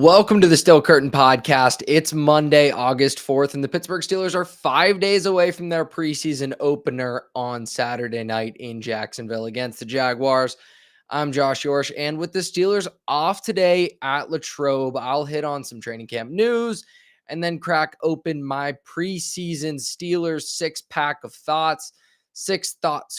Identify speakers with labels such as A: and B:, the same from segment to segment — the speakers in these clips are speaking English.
A: Welcome to the Still Curtain podcast. It's Monday, August 4th, and the Pittsburgh Steelers are 5 days away from their preseason opener on Saturday night in Jacksonville against the Jaguars. I'm Josh Yourish, and with the Steelers off today at Latrobe, I'll hit on some training camp news and then crack open my preseason Steelers six-pack of thoughts,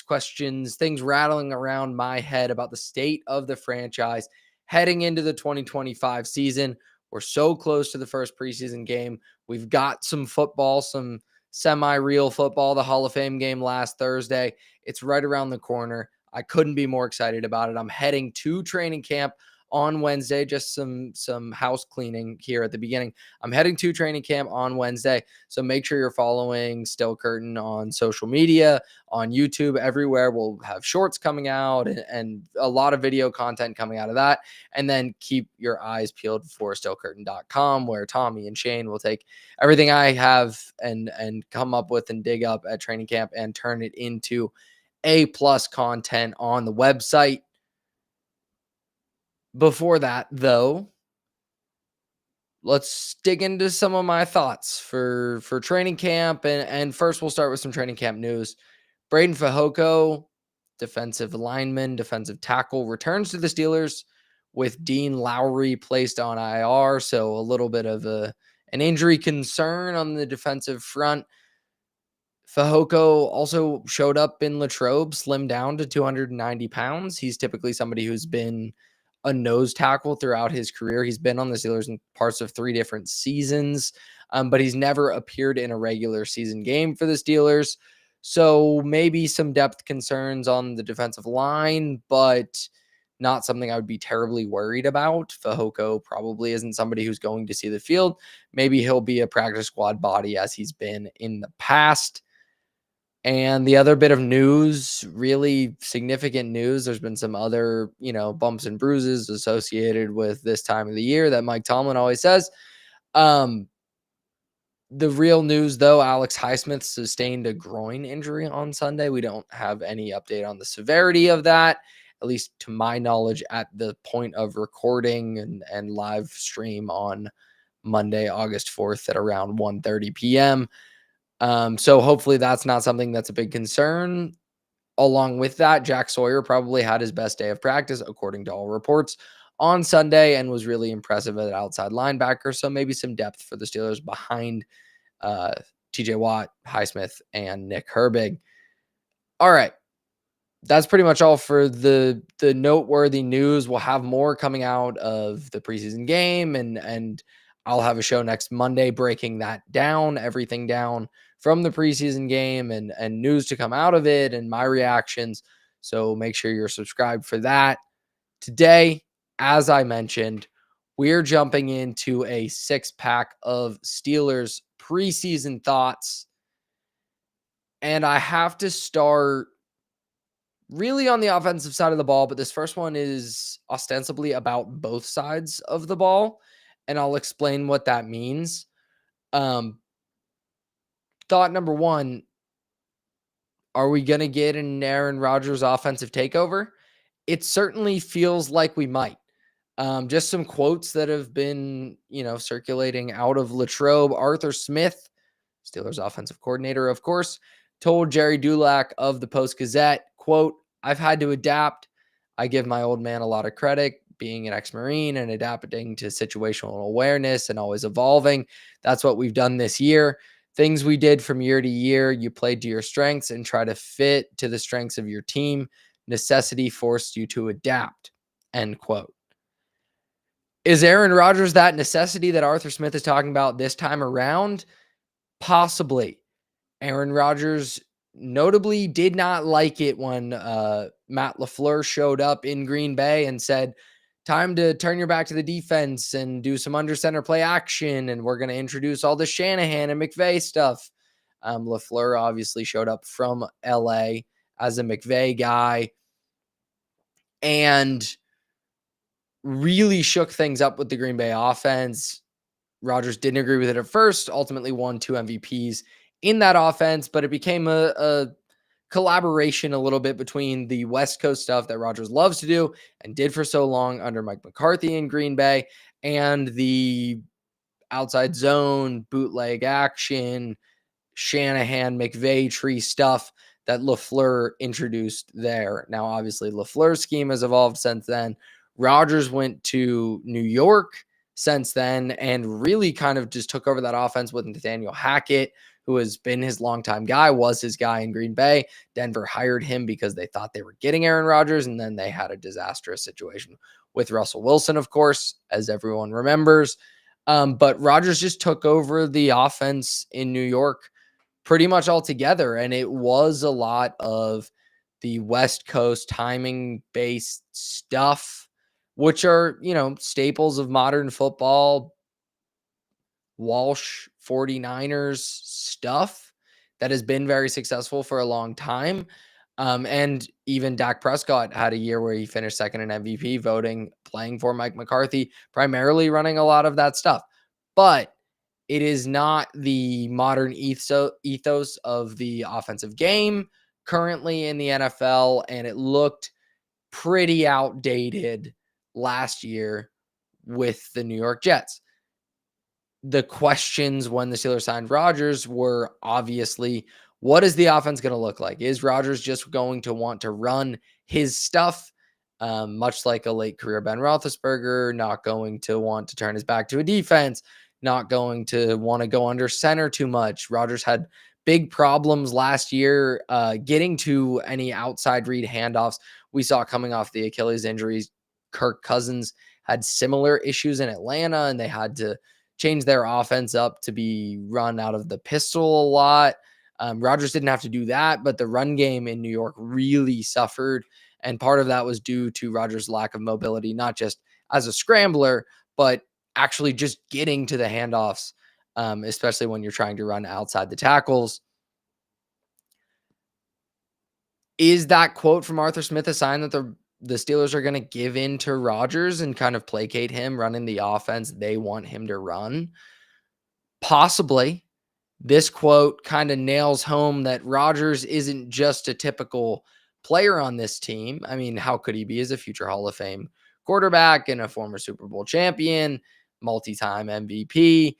A: questions, things rattling around my head about the state of the franchise heading into the 2025 season. We're so close to the first preseason game. We've got some football, some semi-real football, the Hall of Fame game last Thursday. It's right around the corner. I couldn't be more excited about it. I'm heading to training camp on Wednesday, just some house cleaning here at the beginning. I'm heading to training camp on Wednesday, so make sure you're following Still Curtain on social media, on YouTube, everywhere. We'll have shorts coming out and a lot of video content coming out of that. And then keep your eyes peeled for stillcurtain.com, where Tommy and Shane will take everything I have and come up with and dig up at training camp and turn it into A+ content on the website. Before that, though, let's dig into some of my thoughts for training camp. And first, we'll start with some training camp news. Braden Fehoko, defensive lineman, defensive tackle, returns to the Steelers with Dean Lowry placed on IR. So a little bit of an injury concern on the defensive front. Fehoko also showed up in Latrobe, slimmed down to 290 pounds. He's typically somebody who's been a nose tackle throughout his career. He's been on the Steelers in parts of 3 different seasons, but he's never appeared in a regular season game for the Steelers. So maybe some depth concerns on the defensive line, but not something I would be terribly worried about. Fehoko probably isn't somebody who's going to see the field. Maybe he'll be a practice squad body as he's been in the past. And the other bit of news, really significant news, there's been some other, bumps and bruises associated with this time of the year that Mike Tomlin always says. The real news, though, Alex Highsmith sustained a groin injury on Sunday. We don't have any update on the severity of that, at least to my knowledge, at the point of recording and live stream on Monday, August 4th at around 1:30 p.m. So hopefully that's not something that's a big concern. Along with that, Jack Sawyer probably had his best day of practice, according to all reports, on Sunday and was really impressive at outside linebacker. So maybe some depth for the Steelers behind TJ Watt, Highsmith, and Nick Herbig. All right. That's pretty much all for the noteworthy news. We'll have more coming out of the preseason game, and I'll have a show next Monday breaking that down, everything down from the preseason game and news to come out of it and my reactions. So make sure you're subscribed for that. Today, as I mentioned, we're jumping into a 6-pack of Steelers preseason thoughts. And I have to start really on the offensive side of the ball, but this first one is ostensibly about both sides of the ball, and I'll explain what that means. Thought number one, are we going to get an Aaron Rodgers offensive takeover? It certainly feels like we might. Just some quotes that have been, circulating out of Latrobe. Arthur Smith, Steelers offensive coordinator, of course, told Jerry Dulac of the Post-Gazette, quote, "I've had to adapt. I give my old man a lot of credit, being an ex-Marine and adapting to situational awareness and always evolving. That's what we've done this year. Things we did from year to year, you played to your strengths and try to fit to the strengths of your team. Necessity forced you to adapt," end quote. Is Aaron Rodgers that necessity that Arthur Smith is talking about this time around? Possibly. Aaron Rodgers notably did not like it when Matt LaFleur showed up in Green Bay and said, "Time to turn your back to the defense and do some under center play action, and we're going to introduce all the Shanahan and McVay stuff." LaFleur obviously showed up from LA as a McVay guy and really shook things up with the Green Bay offense. Rodgers didn't agree with it at first, ultimately won 2 MVPs in that offense, but it became a collaboration a little bit between the West Coast stuff that Rodgers loves to do and did for so long under Mike McCarthy in Green Bay, and the outside zone, bootleg action, Shanahan, McVay tree stuff that LaFleur introduced there. Now, obviously, LaFleur's scheme has evolved since then. Rodgers went to New York since then and really kind of just took over that offense with Nathaniel Hackett, who has been his longtime guy, was his guy in Green Bay. Denver hired him because they thought they were getting Aaron Rodgers, and then they had a disastrous situation with Russell Wilson, of course, as everyone remembers. But Rodgers just took over the offense in New York pretty much altogether. And it was a lot of the West Coast timing based stuff, which are, staples of modern football, Walsh 49ers stuff that has been very successful for a long time. And even Dak Prescott had a year where he finished second in MVP voting, playing for Mike McCarthy, primarily running a lot of that stuff. But it is not the modern ethos of the offensive game currently in the NFL, and it looked pretty outdated last year with the New York Jets. The questions when the Steelers signed Rodgers were obviously, what is the offense going to look like? Is Rodgers just going to want to run his stuff, much like a late career Ben Roethlisberger, not going to want to turn his back to a defense, not going to want to go under center too much? Rodgers had big problems last year getting to any outside read handoffs. We saw coming off the Achilles injuries, Kirk Cousins had similar issues in Atlanta, and they had to change their offense up to be run out of the pistol a lot. Rodgers didn't have to do that, but the run game in New York really suffered. And part of that was due to Rodgers' lack of mobility, not just as a scrambler, but actually just getting to the handoffs, especially when you're trying to run outside the tackles. Is that quote from Arthur Smith a sign that the Steelers are going to give in to Rodgers and kind of placate him running the offense they want him to run? Possibly. This quote kind of nails home that Rodgers isn't just a typical player on this team. I mean, how could he be as a future Hall of Fame quarterback and a former Super Bowl champion, multi-time MVP?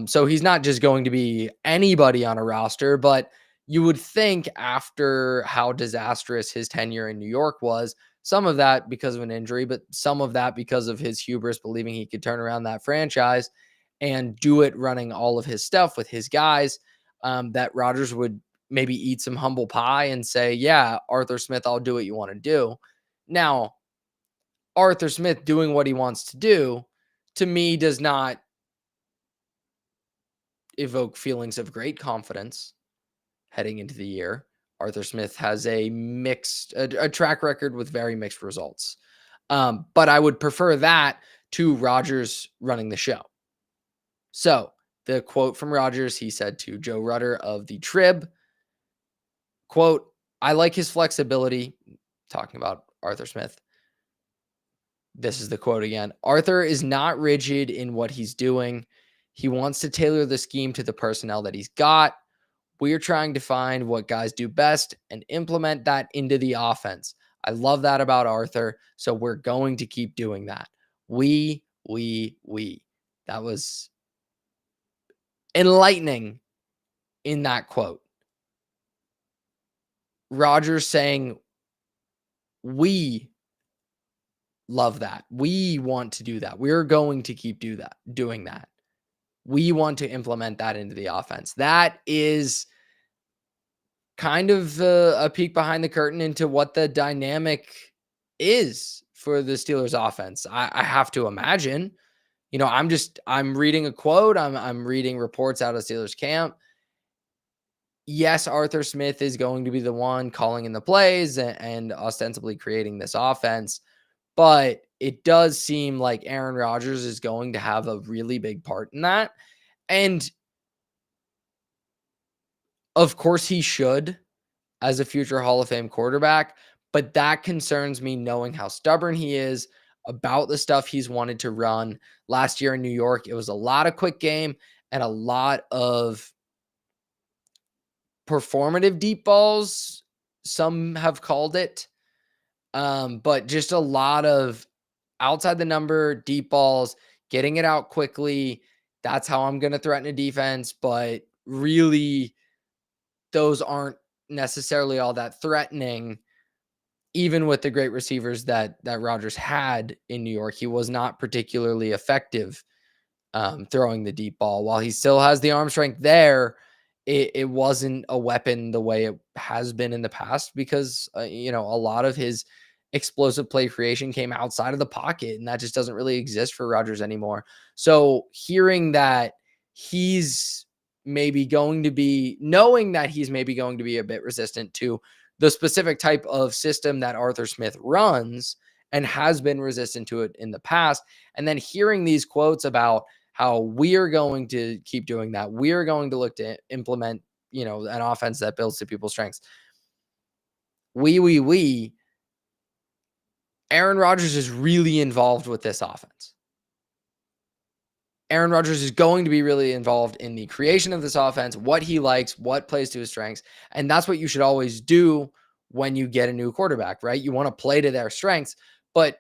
A: So he's not just going to be anybody on a roster, but you would think after how disastrous his tenure in New York was, some of that because of an injury, but some of that because of his hubris, believing he could turn around that franchise and do it running all of his stuff with his guys, that Rodgers would maybe eat some humble pie and say, yeah, Arthur Smith, I'll do what you want to do. Now, Arthur Smith doing what he wants to do, to me, does not evoke feelings of great confidence heading into the year. Arthur Smith has a track record with very mixed results. But I would prefer that to Rodgers running the show. So the quote from Rodgers, he said to Joe Rutter of the Trib, quote, I like his flexibility, talking about Arthur Smith. This is the quote again. Arthur is not rigid in what he's doing. He wants to tailor the scheme to the personnel that he's got. We're trying to find what guys do best and implement that into the offense. I love that about Arthur. So we're going to keep doing that. We. That was enlightening in that quote. Rodgers saying, we love that. We want to do that. We're going to keep doing that. We want to implement that into the offense. That is kind of a peek behind the curtain into what the dynamic is for the Steelers offense. I have to imagine, I'm reading a quote. I'm reading reports out of Steelers camp. Yes, Arthur Smith is going to be the one calling in the plays and ostensibly creating this offense, but it does seem like Aaron Rodgers is going to have a really big part in that. And of course he should as a future Hall of Fame quarterback, but that concerns me knowing how stubborn he is about the stuff he's wanted to run. Last year in New York, it was a lot of quick game and a lot of performative deep balls, some have called it, but just a lot of outside the number deep balls, getting it out quickly. That's how I'm going to threaten a defense. But really, those aren't necessarily all that threatening. Even with the great receivers that Rodgers had in New York, he was not particularly effective throwing the deep ball. While he still has the arm strength there, it wasn't a weapon the way it has been in the past because, a lot of his explosive play creation came outside of the pocket, and that just doesn't really exist for Rodgers anymore. So hearing that he's maybe going to be, knowing that he's maybe going to be a bit resistant to the specific type of system that Arthur Smith runs and has been resistant to it in the past, and then hearing these quotes about how we are going to keep doing that. We are going to look to implement, an offense that builds to people's strengths. We. Aaron Rodgers is really involved with this offense. Aaron Rodgers is going to be really involved in the creation of this offense, what he likes, what plays to his strengths. And that's what you should always do when you get a new quarterback, right? You want to play to their strengths, but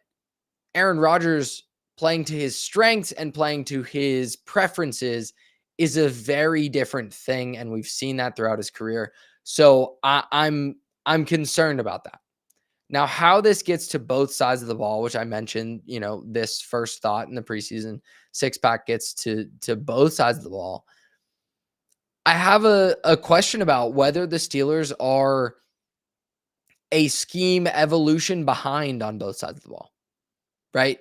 A: Aaron Rodgers playing to his strengths and playing to his preferences is a very different thing, and we've seen that throughout his career. So I'm concerned about that. Now, how this gets to both sides of the ball, which I mentioned, this first thought in the preseason six pack gets to both sides of the ball. I have a question about whether the Steelers are a scheme evolution behind on both sides of the ball, right?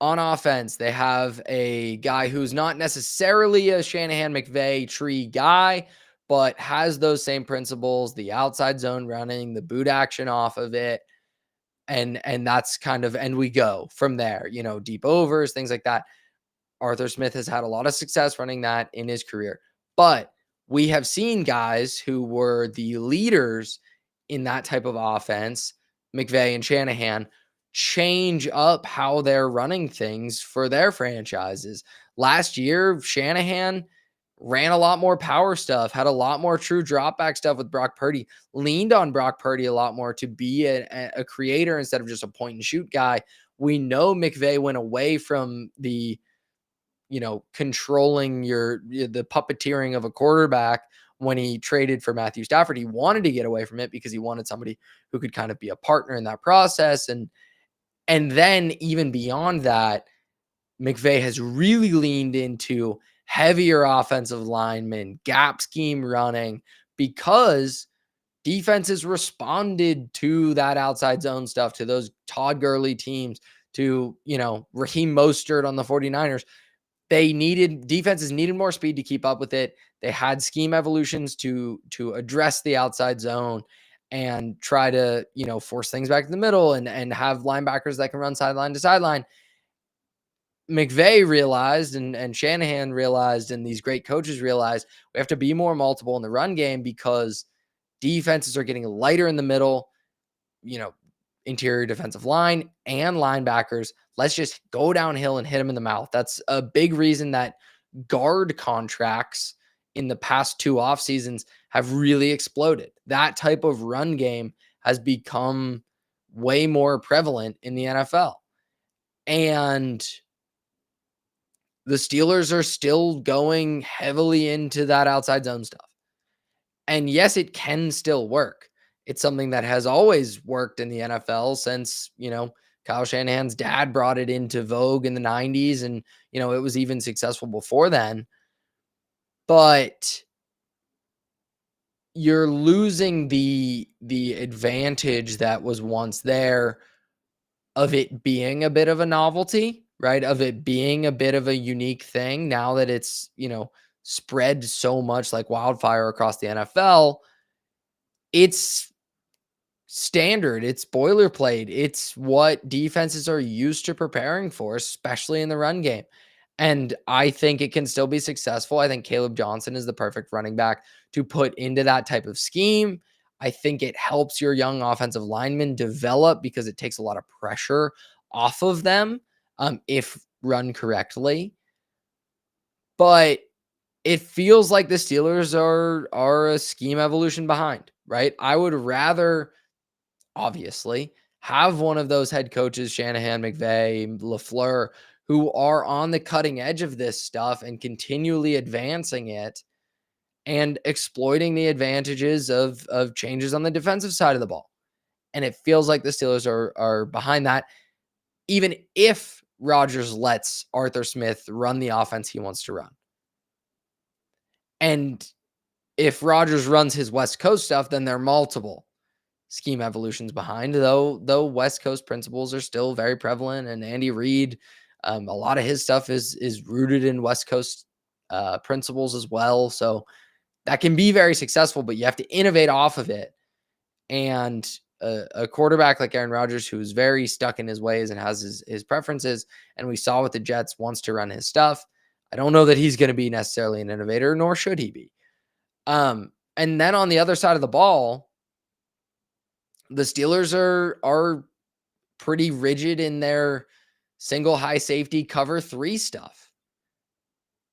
A: On offense, they have a guy who's not necessarily a Shanahan-McVay tree guy, but has those same principles, the outside zone running, the boot action off of it. And that's kind of, and we go from there, deep overs, things like that. Arthur Smith has had a lot of success running that in his career. But we have seen guys who were the leaders in that type of offense, McVay and Shanahan, change up how they're running things for their franchises. Last year, Shanahan ran a lot more power stuff, had a lot more true drop back stuff with Brock Purdy, leaned on Brock Purdy a lot more to be a creator instead of just a point and shoot guy. We know McVay went away from the, controlling the puppeteering of a quarterback when he traded for Matthew Stafford. He wanted to get away from it because he wanted somebody who could kind of be a partner in that process. And then even beyond that, McVay has really leaned into heavier offensive linemen, gap scheme running, because defenses responded to that outside zone stuff, to those Todd Gurley teams, to, Raheem Mostert on the 49ers. Defenses needed more speed to keep up with it. They had scheme evolutions to address the outside zone and try to, force things back to the middle and have linebackers that can run sideline to sideline. McVay realized and Shanahan realized, and these great coaches realized, we have to be more multiple in the run game because defenses are getting lighter in the middle, interior defensive line and linebackers. Let's just go downhill and hit them in the mouth. That's a big reason that guard contracts in the past two off seasons have really exploded. That type of run game has become way more prevalent in the NFL. And the Steelers are still going heavily into that outside zone stuff. And yes, it can still work. It's something that has always worked in the NFL since, Kyle Shanahan's dad brought it into vogue in the 90s. And, it was even successful before then. But you're losing the advantage that was once there of it being a bit of a novelty, right? Of it being a bit of a unique thing now that it's, spread so much like wildfire across the NFL. It's standard, it's boilerplate, it's what defenses are used to preparing for, especially in the run game. And I think it can still be successful. I think Caleb Johnson is the perfect running back to put into that type of scheme. I think it helps your young offensive linemen develop because it takes a lot of pressure off of them if run correctly. But it feels like the Steelers are a scheme evolution behind, right? I would rather, obviously, have one of those head coaches, Shanahan, McVay, LaFleur, who are on the cutting edge of this stuff and continually advancing it and exploiting the advantages of changes on the defensive side of the ball. And it feels like the Steelers are behind that, even if Rodgers lets Arthur Smith run the offense he wants to run. And if Rodgers runs his West Coast stuff, then there are multiple scheme evolutions behind, though West Coast principles are still very prevalent. And Andy Reid, a lot of his stuff is rooted in West Coast principles as well. So that can be very successful, but you have to innovate off of it. And a quarterback like Aaron Rodgers, who's very stuck in his ways and has his preferences, and we saw with the Jets, wants to run his stuff. I don't know that he's going to be necessarily an innovator, nor should he be. And then on the other side of the ball, the Steelers are pretty rigid in their single high safety cover 3 stuff.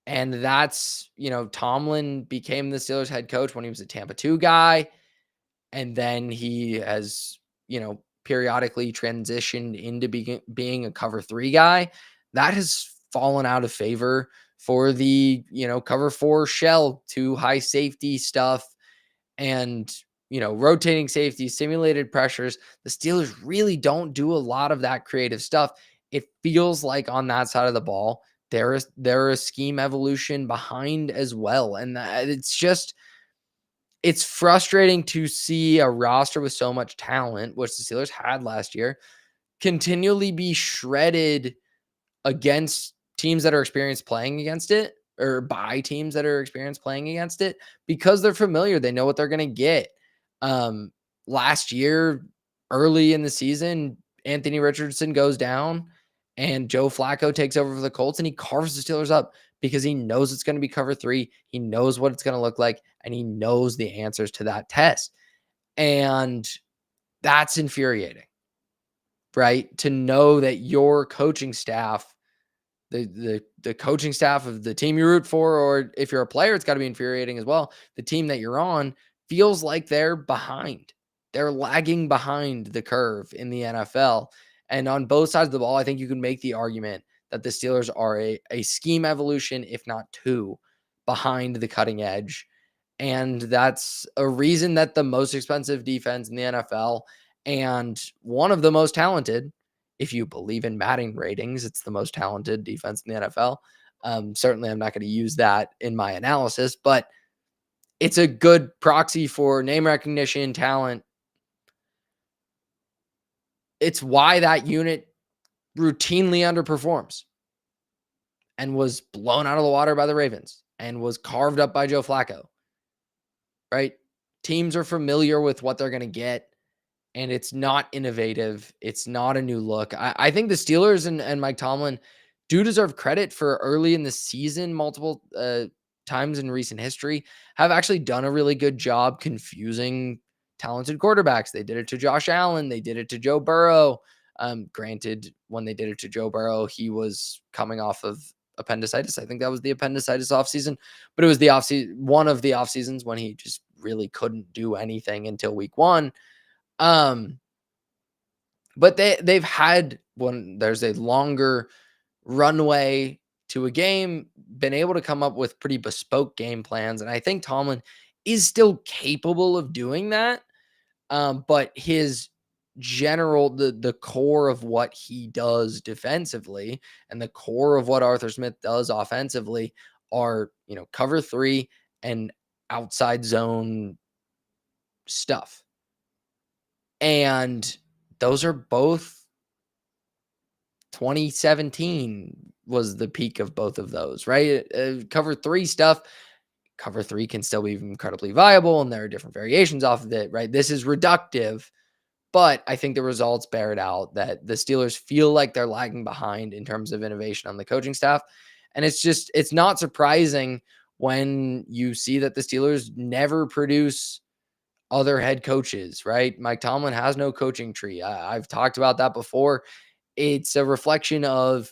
A: And that's, Tomlin became the Steelers head coach when he was a Tampa 2 guy. And then he has, periodically transitioned into being a cover 3 guy. That has fallen out of favor for the, cover 4 shell to high safety stuff and, rotating safety, simulated pressures. The Steelers really don't do a lot of that creative stuff. It feels like on that side of the ball, there is a scheme evolution behind as well. And it's frustrating to see a roster with so much talent, which the Steelers had last year, continually be shredded against teams that are experienced playing against it, or by teams that are experienced playing against it, because they're familiar. They know what they're going to get. Last year, early in the season, Anthony Richardson goes down and Joe Flacco takes over for the Colts, and he carves the Steelers up because he knows it's going to be cover 3. He knows what it's going to look like, and he knows the answers to that test. And that's infuriating, right? To know that your coaching staff, the coaching staff of the team you root for, or if you're a player, it's got to be infuriating as well. The team that you're on feels like they're behind. They're lagging behind the curve in the NFL. And on both sides of the ball, I think you can make the argument that the Steelers are a scheme evolution, if not 2, behind the cutting edge. And that's a reason that the most expensive defense in the NFL and one of the most talented, if you believe in batting ratings, it's the most talented defense in the NFL. Certainly, I'm not going to use that in my analysis, but it's a good proxy for name recognition, talent. It's why that unit routinely underperforms and was blown out of the water by the Ravens and was carved up by Joe Flacco, right? Teams are familiar with what they're going to get, and it's not innovative. It's not a new look. I think the Steelers and Mike Tomlin do deserve credit for early in the season, multiple times in recent history, have actually done a really good job confusing talented quarterbacks. They did it to Josh Allen. They did it to Joe Burrow. Granted, when they did it to Joe Burrow, he was coming off of appendicitis. I think that was the appendicitis offseason, but it was the one of the off seasons when he just really couldn't do anything until week 1. But they've had, when there's a longer runway to a game, been able to come up with pretty bespoke game plans. And I think Tomlin is still capable of doing that. But his the core of what he does defensively and the core of what Arthur Smith does offensively are, cover 3 and outside zone stuff. And those are both 2017 was the peak of both of those, right? Cover 3 stuff. Cover 3 can still be incredibly viable, and there are different variations off of it, right? This is reductive, but I think the results bear it out that the Steelers feel like they're lagging behind in terms of innovation on the coaching staff. And it's not surprising when you see that the Steelers never produce other head coaches, right? Mike Tomlin has no coaching tree. I've talked about that before. It's a reflection of,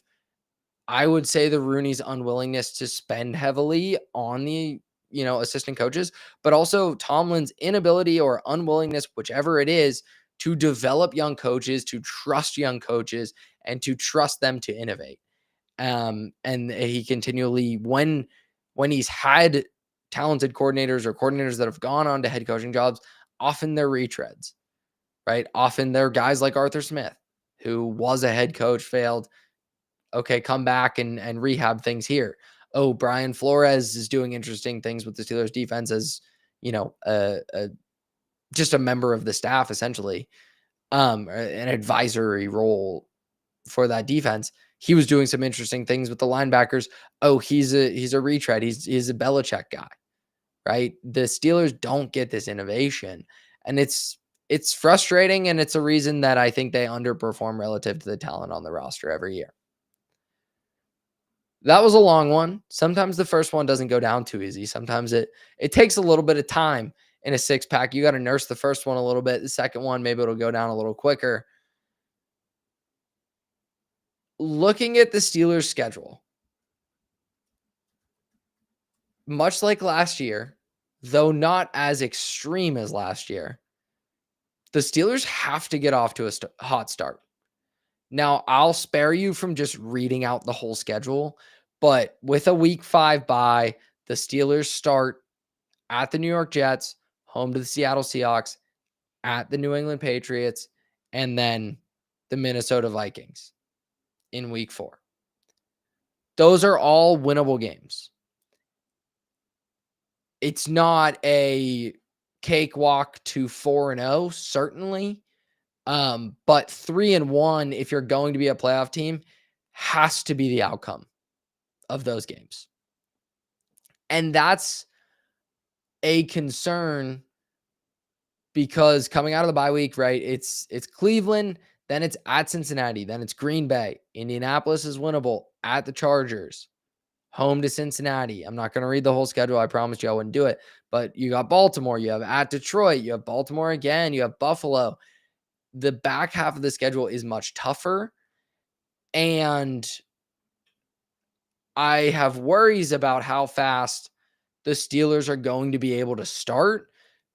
A: I would say, the Rooney's unwillingness to spend heavily on the, assistant coaches, but also Tomlin's inability or unwillingness, whichever it is, to develop young coaches, to trust young coaches, and to trust them to innovate. And he continually, when he's had talented coordinators or coordinators that have gone on to head coaching jobs, often they're retreads, right? Often they're guys like Arthur Smith, who was a head coach, failed. Okay, come back and rehab things here. Oh, Brian Flores is doing interesting things with the Steelers defense as, just a member of the staff, essentially, an advisory role for that defense. He was doing some interesting things with the linebackers. Oh, he's a retread. He's a Belichick guy, right? The Steelers don't get this innovation, and it's frustrating, and it's a reason that I think they underperform relative to the talent on the roster every year. That was a long one. Sometimes the first one doesn't go down too easy. Sometimes it takes a little bit of time in a six pack. You got to nurse the first one a little bit. The second one, maybe it'll go down a little quicker. Looking at the Steelers' schedule, much like last year, though not as extreme as last year, the Steelers have to get off to a hot start. Now, I'll spare you from just reading out the whole schedule, but with a week 5 bye, the Steelers start at the New York Jets, home to the Seattle Seahawks, at the New England Patriots, and then the Minnesota Vikings in week 4. Those are all winnable games. It's not a cakewalk to 4-0, certainly. But 3-1, if you're going to be a playoff team, has to be the outcome of those games. And that's a concern because coming out of the bye week, right? It's Cleveland, then it's at Cincinnati, then it's Green Bay. Indianapolis is winnable, at the Chargers, home to Cincinnati. I'm not going to read the whole schedule. I promised you I wouldn't do it. But you got Baltimore, you have at Detroit, you have Baltimore again, you have Buffalo. The back half of the schedule is much tougher. And I have worries about how fast the Steelers are going to be able to start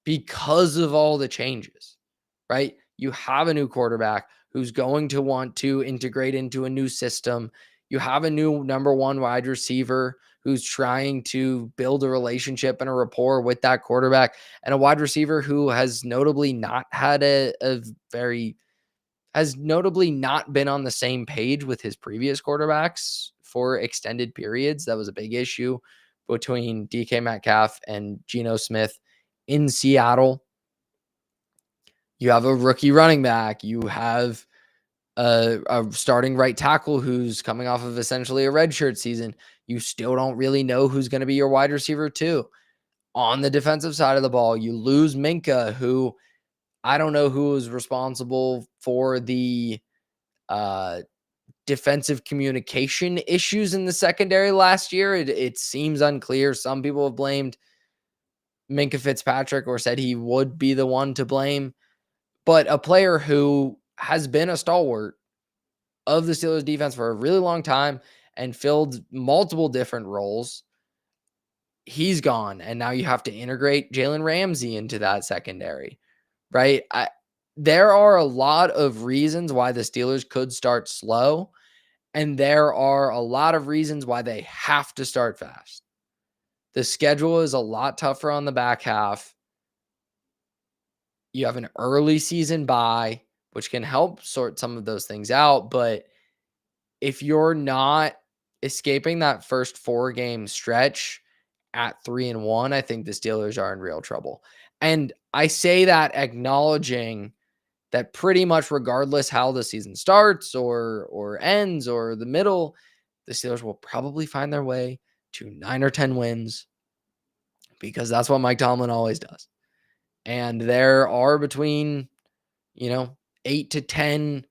A: because of all the changes, right? You have a new quarterback who's going to want to integrate into a new system. You have a new number 1 wide receiver who's trying to build a relationship and a rapport with that quarterback, and a wide receiver who has notably not had has notably not been on the same page with his previous quarterbacks for extended periods. That was a big issue between DK Metcalf and Geno Smith in Seattle. You have a rookie running back. You have a starting right tackle who's coming off of essentially a redshirt season. You still don't really know who's going to be your wide receiver too. On the defensive side of the ball, you lose Minka, who I don't know who was responsible for the defensive communication issues in the secondary last year. It seems unclear. Some people have blamed Minka Fitzpatrick or said he would be the one to blame. But a player who has been a stalwart of the Steelers defense for a really long time and filled multiple different roles, he's gone. And now you have to integrate Jalen Ramsey into that secondary, right? There are a lot of reasons why the Steelers could start slow, and there are a lot of reasons why they have to start fast. The schedule is a lot tougher on the back half. You have an early season bye, which can help sort some of those things out. But if you're not escaping that first 4-game stretch at 3-1, I think the Steelers are in real trouble. And I say that acknowledging that pretty much regardless how the season starts or ends or the middle, the Steelers will probably find their way to 9 or 10 wins because that's what Mike Tomlin always does. And there are between, 8 to 10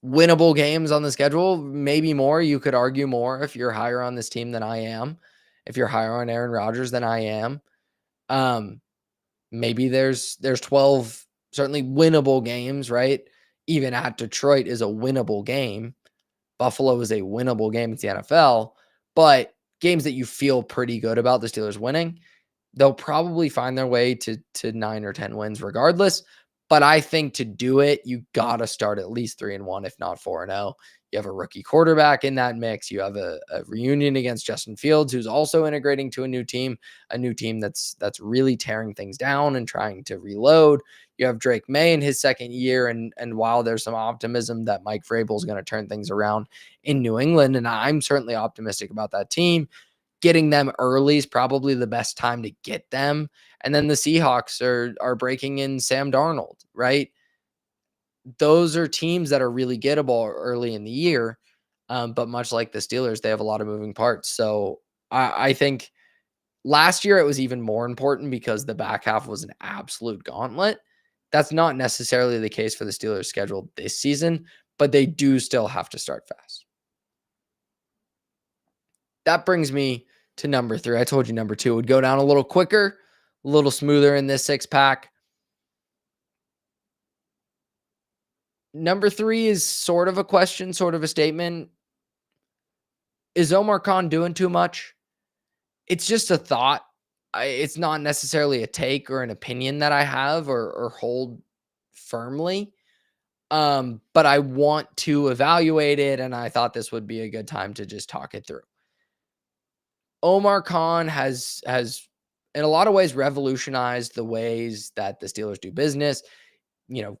A: winnable games on the schedule, maybe more. You could argue more if you're higher on this team than I am. If you're higher on Aaron Rodgers than I am. Maybe there's 12 certainly winnable games, right? Even at Detroit is a winnable game. Buffalo is a winnable game. It's the NFL. But games that you feel pretty good about the Steelers winning, they'll probably find their way to 9 or 10 wins regardless. But I think to do it, you got to start at least 3-1, if not 4-0. You have a rookie quarterback in that mix. You have a reunion against Justin Fields, who's also integrating to a new team that's really tearing things down and trying to reload. You have Drake May in his second year, and while there's some optimism that Mike Vrabel is going to turn things around in New England, and I'm certainly optimistic about that team, getting them early is probably the best time to get them. And then the Seahawks are breaking in Sam Darnold, right? Those are teams that are really gettable early in the year. But much like the Steelers, they have a lot of moving parts. So I think last year it was even more important because the back half was an absolute gauntlet. That's not necessarily the case for the Steelers' schedule this season, but they do still have to start fast. That brings me to number 3. I told you number 2 would go down a little quicker, a little smoother in this 6-pack. Number 3 is sort of a question, sort of a statement. Is Omar Khan doing too much? It's just a thought. It's not necessarily a take or an opinion that I have or hold firmly. But I want to evaluate it, and I thought this would be a good time to just talk it through. Omar Khan has in a lot of ways revolutionized the ways that the Steelers do business,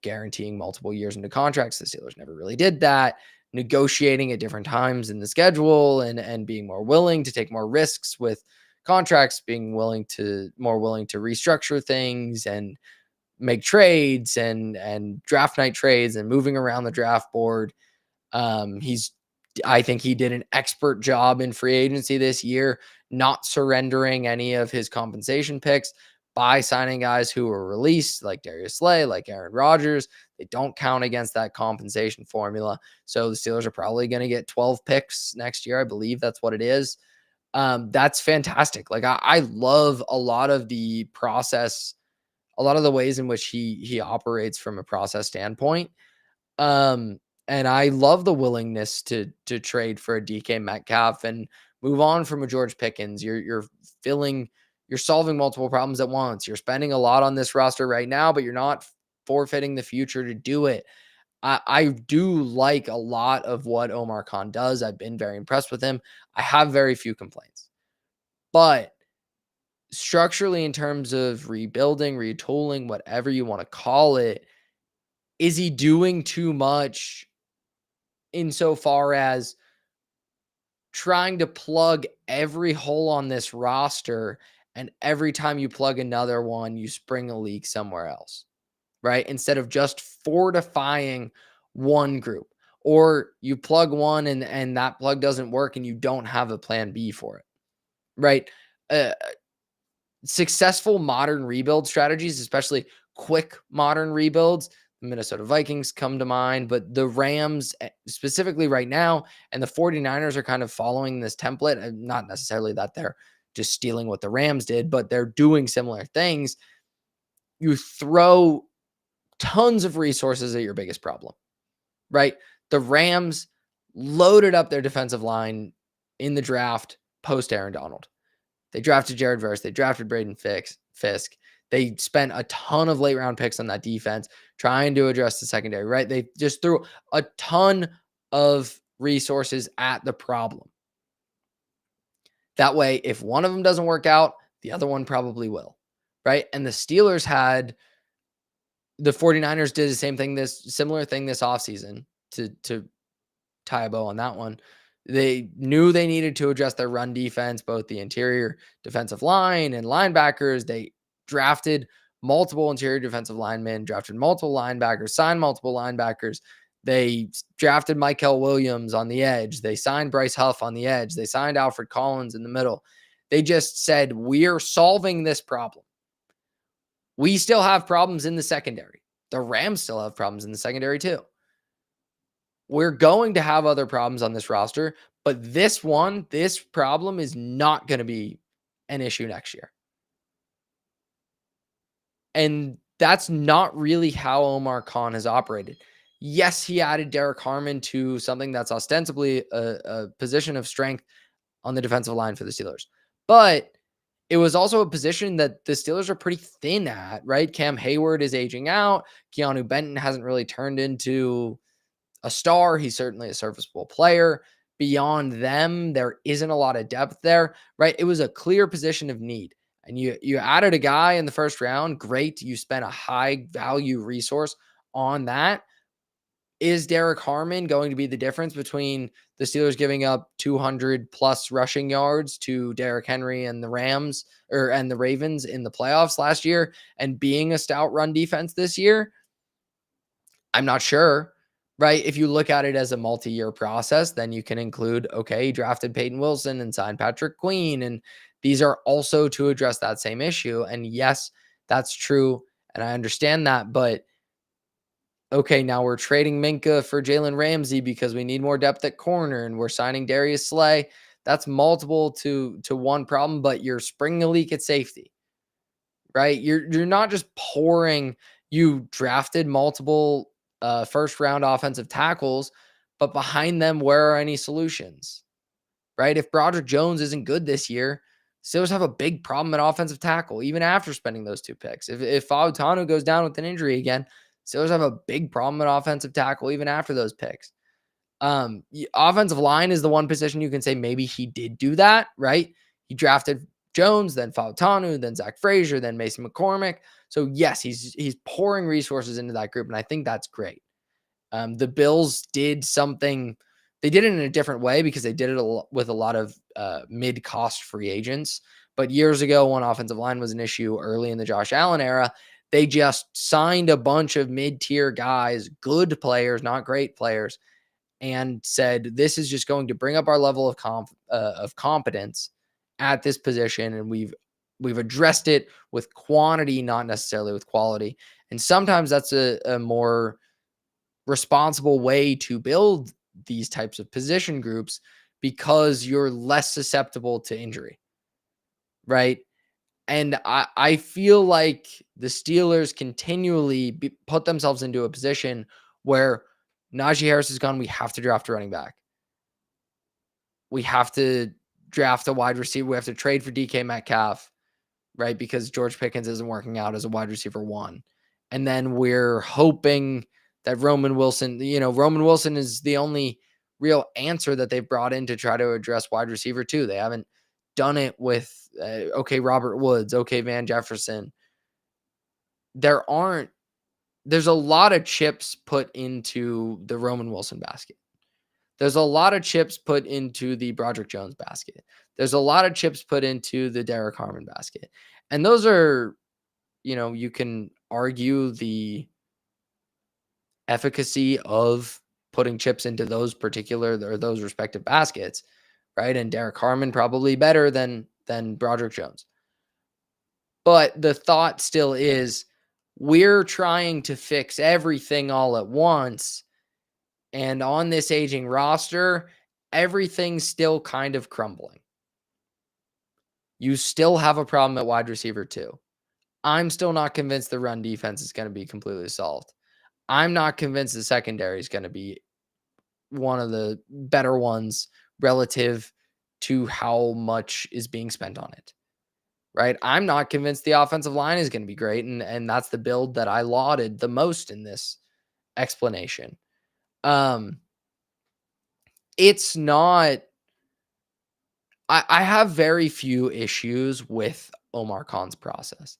A: guaranteeing multiple years into contracts. The Steelers never really did that. Negotiating at different times in the schedule and being more willing to take more risks with contracts, being more willing to restructure things and make trades and draft night trades and moving around the draft board. I think he did an expert job in free agency this year, not surrendering any of his compensation picks by signing guys who were released, like Darius Slay, like Aaron Rodgers. They don't count against that compensation formula. So the Steelers are probably going to get 12 picks next year. I believe that's what it is. That's fantastic. Like I love a lot of the process, a lot of the ways in which he operates from a process standpoint. And I love the willingness to trade for a DK Metcalf and move on from a George Pickens. You're solving multiple problems at once. You're spending a lot on this roster right now, but you're not forfeiting the future to do it. I do like a lot of what Omar Khan does. I've been very impressed with him. I have very few complaints. But structurally, in terms of rebuilding, retooling, whatever you want to call it, is he doing too much insofar as trying to plug every hole on this roster, and every time you plug another one, you spring a leak somewhere else, right? Instead of just fortifying one group, or you plug one and that plug doesn't work and you don't have a plan B for it, right? Successful modern rebuild strategies, especially quick modern rebuilds, the Minnesota Vikings come to mind, but the Rams specifically right now and the 49ers are kind of following this template. Not necessarily that they're just stealing what the Rams did, but they're doing similar things. You throw tons of resources at your biggest problem, right? The Rams loaded up their defensive line in the draft post Aaron Donald. They drafted Jared Verse. They drafted Braden Fisk. They spent a ton of late round picks on that defense trying to address the secondary, right? They just threw a ton of resources at the problem. That way, if one of them doesn't work out, the other one probably will, right? And the 49ers did the similar thing this offseason to tie a bow on that one. They knew they needed to address their run defense, both the interior defensive line and linebackers. They drafted multiple interior defensive linemen, drafted multiple linebackers, signed multiple linebackers. They drafted Michael Williams on the edge. They signed Bryce Huff on the edge. They signed Alfred Collins in the middle. They just said, we're solving this problem. We still have problems in the secondary. The Rams still have problems in the secondary too. We're going to have other problems on this roster, but this problem is not going to be an issue next year. And that's not really how Omar Khan has operated. Yes, he added Derek Harmon to something that's ostensibly a position of strength on the defensive line for the Steelers. But it was also a position that the Steelers are pretty thin at, right? Cam Hayward is aging out. Keanu Benton hasn't really turned into a star. He's certainly a serviceable player. Beyond them, there isn't a lot of depth there, right? It was a clear position of need. And you added a guy in the first round. Great. You spent a high value resource on that. Is Derek Harmon going to be the difference between the Steelers giving up 200 plus rushing yards to Derrick Henry and the Ravens in the playoffs last year and being a stout run defense this year? I'm not sure, right? If you look at it as a multi-year process, then you can include, okay, he drafted Peyton Wilson and signed Patrick Queen. And these are also to address that same issue. And yes, that's true. And I understand that, but okay, now we're trading Minka for Jalen Ramsey because we need more depth at corner, and we're signing Darius Slay. That's multiple to one problem, but you're springing a leak at safety, right? You're not just pouring. You drafted multiple first round offensive tackles, but behind them, where are any solutions, right? If Broderick Jones isn't good this year, Steelers have a big problem at offensive tackle, even after spending those 2 picks. If Fautanu goes down with an injury again, Steelers have a big problem at offensive tackle, even after those picks. Offensive line is the one position you can say maybe he did do that, right? He drafted Jones, then Fautanu, then Zach Frazier, then Mason McCormick. So yes, he's pouring resources into that group, and I think that's great. The Bills did something. They did it in a different way because they did it with a lot of mid-cost free agents. But years ago, when offensive line was an issue early in the Josh Allen era, they just signed a bunch of mid-tier guys, good players, not great players, and said, this is just going to bring up our level of competence at this position. And we've addressed it with quantity, not necessarily with quality. And sometimes that's a more responsible way to build these types of position groups because you're less susceptible to injury, right? And I feel like the Steelers continually put themselves into a position where Najee Harris is gone. We have to draft a running back. We have to draft a wide receiver. We have to trade for DK Metcalf, right? Because George Pickens isn't working out as a wide receiver 1. And then we're hoping that Roman Wilson is the only real answer that they've brought in to try to address wide receiver 2. They haven't done it with, Robert Woods, Van Jefferson. There's a lot of chips put into the Roman Wilson basket. There's a lot of chips put into the Broderick Jones basket. There's a lot of chips put into the Derek Harmon basket. And those are, you can argue the efficacy of putting chips into those respective baskets, right? And Derek Harmon probably better than Broderick Jones. But the thought still is we're trying to fix everything all at once. And on this aging roster, everything's still kind of crumbling. You still have a problem at wide receiver 2. I'm still not convinced the run defense is going to be completely solved. I'm not convinced the secondary is going to be one of the better ones relative to how much is being spent on it, right? I'm not convinced the offensive line is going to be great. And that's the build that I lauded the most in this explanation. It's not, I have very few issues with Omar Khan's process.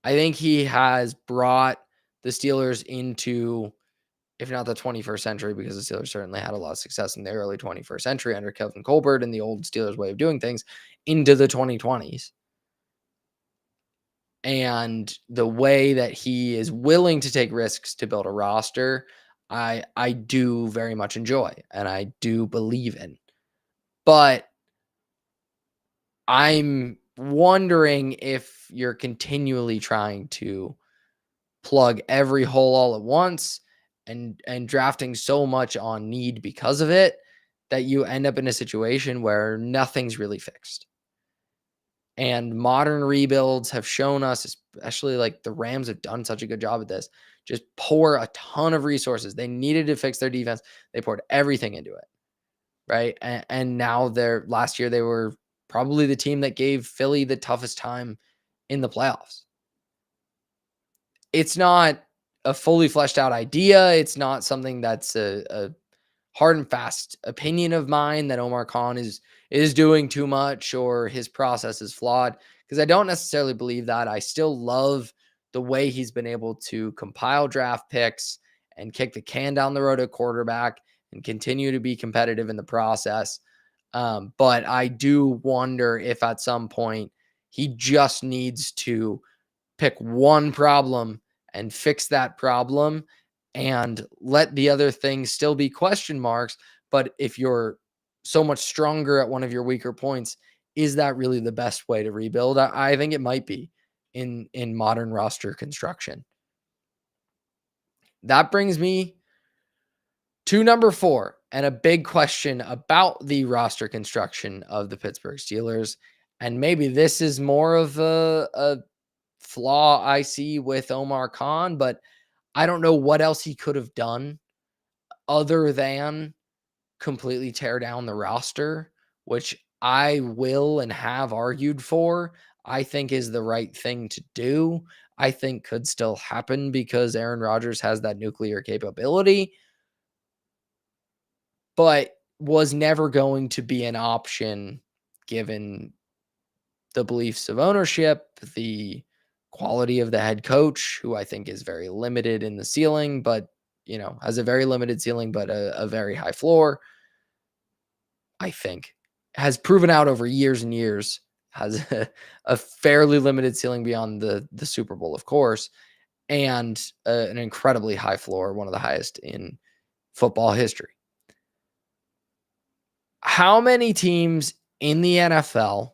A: I think he has brought the Steelers into, if not the 21st century, because the Steelers certainly had a lot of success in the early 21st century under Kevin Colbert and the old Steelers way of doing things, into the 2020s. And the way that he is willing to take risks to build a roster, I do very much enjoy and I do believe in. But I'm wondering if you're continually trying to plug every hole all at once and drafting so much on need because of it that you end up in a situation where nothing's really fixed. And modern rebuilds have shown us, especially like the Rams have done such a good job at this, just pour a ton of resources. They needed to fix their defense. They poured everything into it. Right. And now last year, they were probably the team that gave Philly the toughest time in the playoffs. It's not a fully fleshed out idea. It's not something that's a hard and fast opinion of mine that Omar Khan is doing too much or his process is flawed, because I don't necessarily believe that. I still love the way he's been able to compile draft picks and kick the can down the road at quarterback and continue to be competitive in the process. But I do wonder if at some point he just needs to pick one problem and fix that problem and let the other things still be question marks. But if you're so much stronger at one of your weaker points, is that really the best way to rebuild? I think it might be in modern roster construction. That brings me to number 4 and a big question about the roster construction of the Pittsburgh Steelers. And maybe this is more of a flaw I see with Omar Khan, but I don't know what else he could have done other than completely tear down the roster, which I will and have argued for. I think is the right thing to do. I think could still happen because Aaron Rodgers has that nuclear capability, but was never going to be an option given the beliefs of ownership, the quality of the head coach, who I think is very limited in the ceiling, but has a very limited ceiling, but a very high floor. I think has proven out over years and years, has a fairly limited ceiling beyond the Super Bowl, of course, and an incredibly high floor, one of the highest in football history. How many teams in the NFL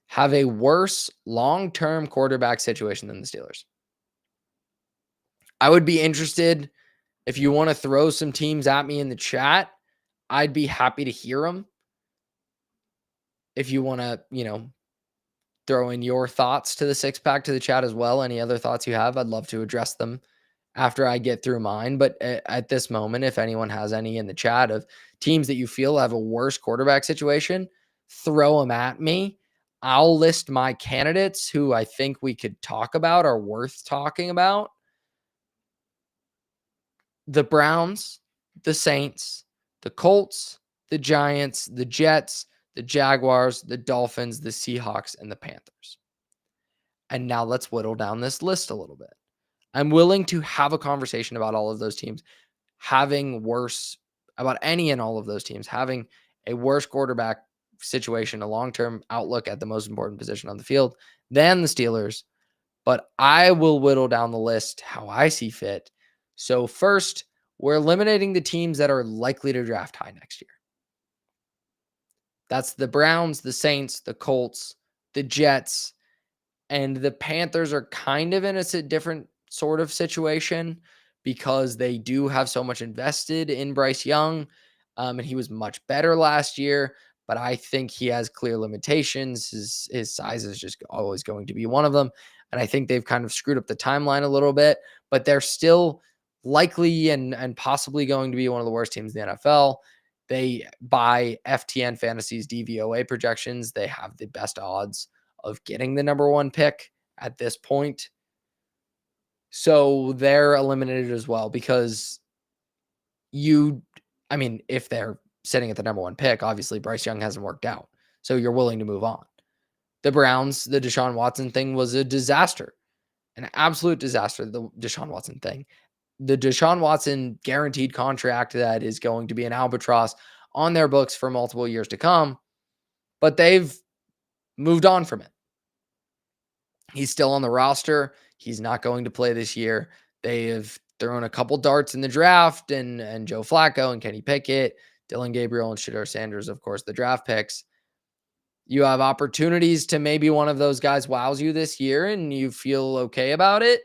A: have a worse long-term quarterback situation than the Steelers? I would be interested if you want to throw some teams at me in the chat. I'd be happy to hear them. If you want to, throw in your thoughts to the six pack to the chat as well, any other thoughts you have, I'd love to address them after I get through mine. But at this moment, if anyone has any in the chat of teams that you feel have a worse quarterback situation, throw them at me. I'll list my candidates who I think we could talk about, are worth talking about. The Browns, the Saints, the Colts, the Giants, the Jets, the Jaguars, the Dolphins, the Seahawks, and the Panthers. And now let's whittle down this list a little bit. I'm willing to have a conversation about all of those teams about any and all of those teams having a worse quarterback situation, a long-term outlook at the most important position on the field than the Steelers. But I will whittle down the list how I see fit. So first, we're eliminating the teams that are likely to draft high next year. That's the Browns, the Saints, the Colts, the Jets, and the Panthers are kind of in a different sort of situation because they do have so much invested in Bryce Young, and he was much better last year, but I think he has clear limitations. His size is just always going to be one of them, and I think they've kind of screwed up the timeline a little bit, but they're still likely and possibly going to be one of the worst teams in the NFL. They, by FTN Fantasy's DVOA projections, they have the best odds of getting the number 1 pick at this point. So they're eliminated as well because if they're sitting at the number 1 pick, obviously Bryce Young hasn't worked out. So you're willing to move on. The Browns, the Deshaun Watson thing was a disaster, an absolute disaster, the Deshaun Watson thing. The Deshaun Watson guaranteed contract that is going to be an albatross on their books for multiple years to come, but they've moved on from it. He's still on the roster. He's not going to play this year. They have thrown a couple darts in the draft and Joe Flacco and Kenny Pickett, Dylan Gabriel and Shedeur Sanders, of course, the draft picks. You have opportunities to maybe one of those guys wows you this year and you feel okay about it,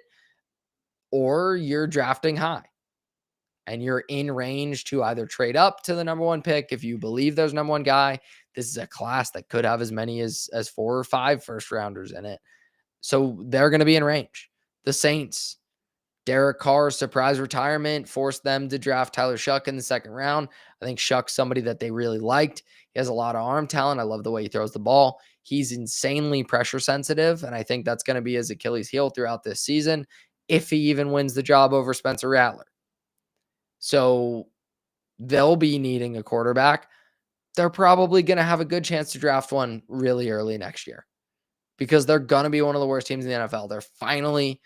A: or you're drafting high and you're in range to either trade up to the number 1 pick if you believe there's number 1 guy. This is a class that could have as many as 4 or 5 first rounders in it. So they're going to be in range. The Saints, Derek Carr's surprise retirement forced them to draft Tyler Shuck in the 2nd round. I think Shuck's somebody that they really liked. He has a lot of arm talent. I love the way he throws the ball. He's insanely pressure sensitive, and I think that's going to be his Achilles heel throughout this season. if he even wins the job over Spencer Rattler. So they'll be needing a quarterback. They're probably going to have a good chance to draft one really early next year because they're going to be one of the worst teams in the NFL. They're finally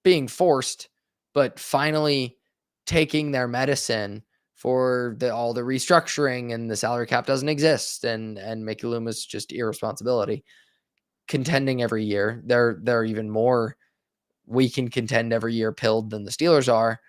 A: being forced, but finally taking their medicine for all the restructuring, and the salary cap doesn't exist, and Mickey Loomis just irresponsibility. Contending every year. They're even more we can contend every year pilled than the Steelers are.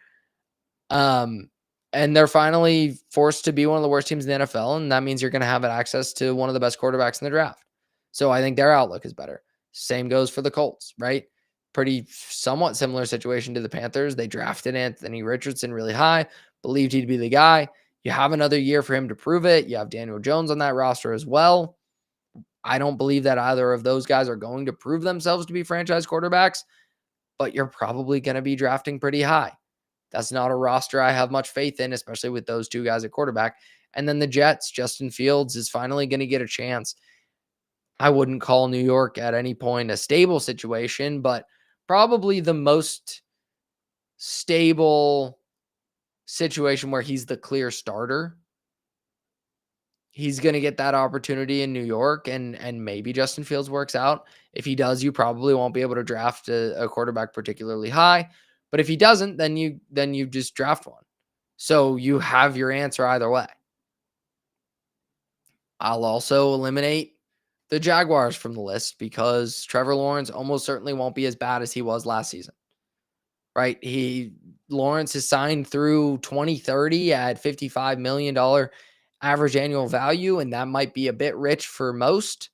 A: And they're finally forced to be one of the worst teams in the NFL, and that means you're going to have access to one of the best quarterbacks in the draft. So I think their outlook is better. Same goes for the Colts, right? Pretty somewhat similar situation to the Panthers. They drafted Anthony Richardson really high, believed he'd be the guy. You have another year for him to prove it. You have Daniel Jones on that roster as well. I don't believe that either of those guys are going to prove themselves to be franchise quarterbacks, but you're probably going to be drafting pretty high. That's not a roster I have much faith in, especially with those two guys at quarterback. And then the Jets, Justin Fields is finally going to get a chance. I wouldn't call New York at any point a stable situation, but probably the most stable situation where he's the clear starter. He's going to get that opportunity in New York, and maybe Justin Fields works out. If he does, you probably won't be able to draft a quarterback particularly high. But if he doesn't, then you just draft one. So you have your answer either way. I'll also eliminate the Jaguars from the list because Trevor Lawrence almost certainly won't be as bad as he was last season. Right? Lawrence is signed through 2030 at $55 million average annual value, and that might be a bit rich for most.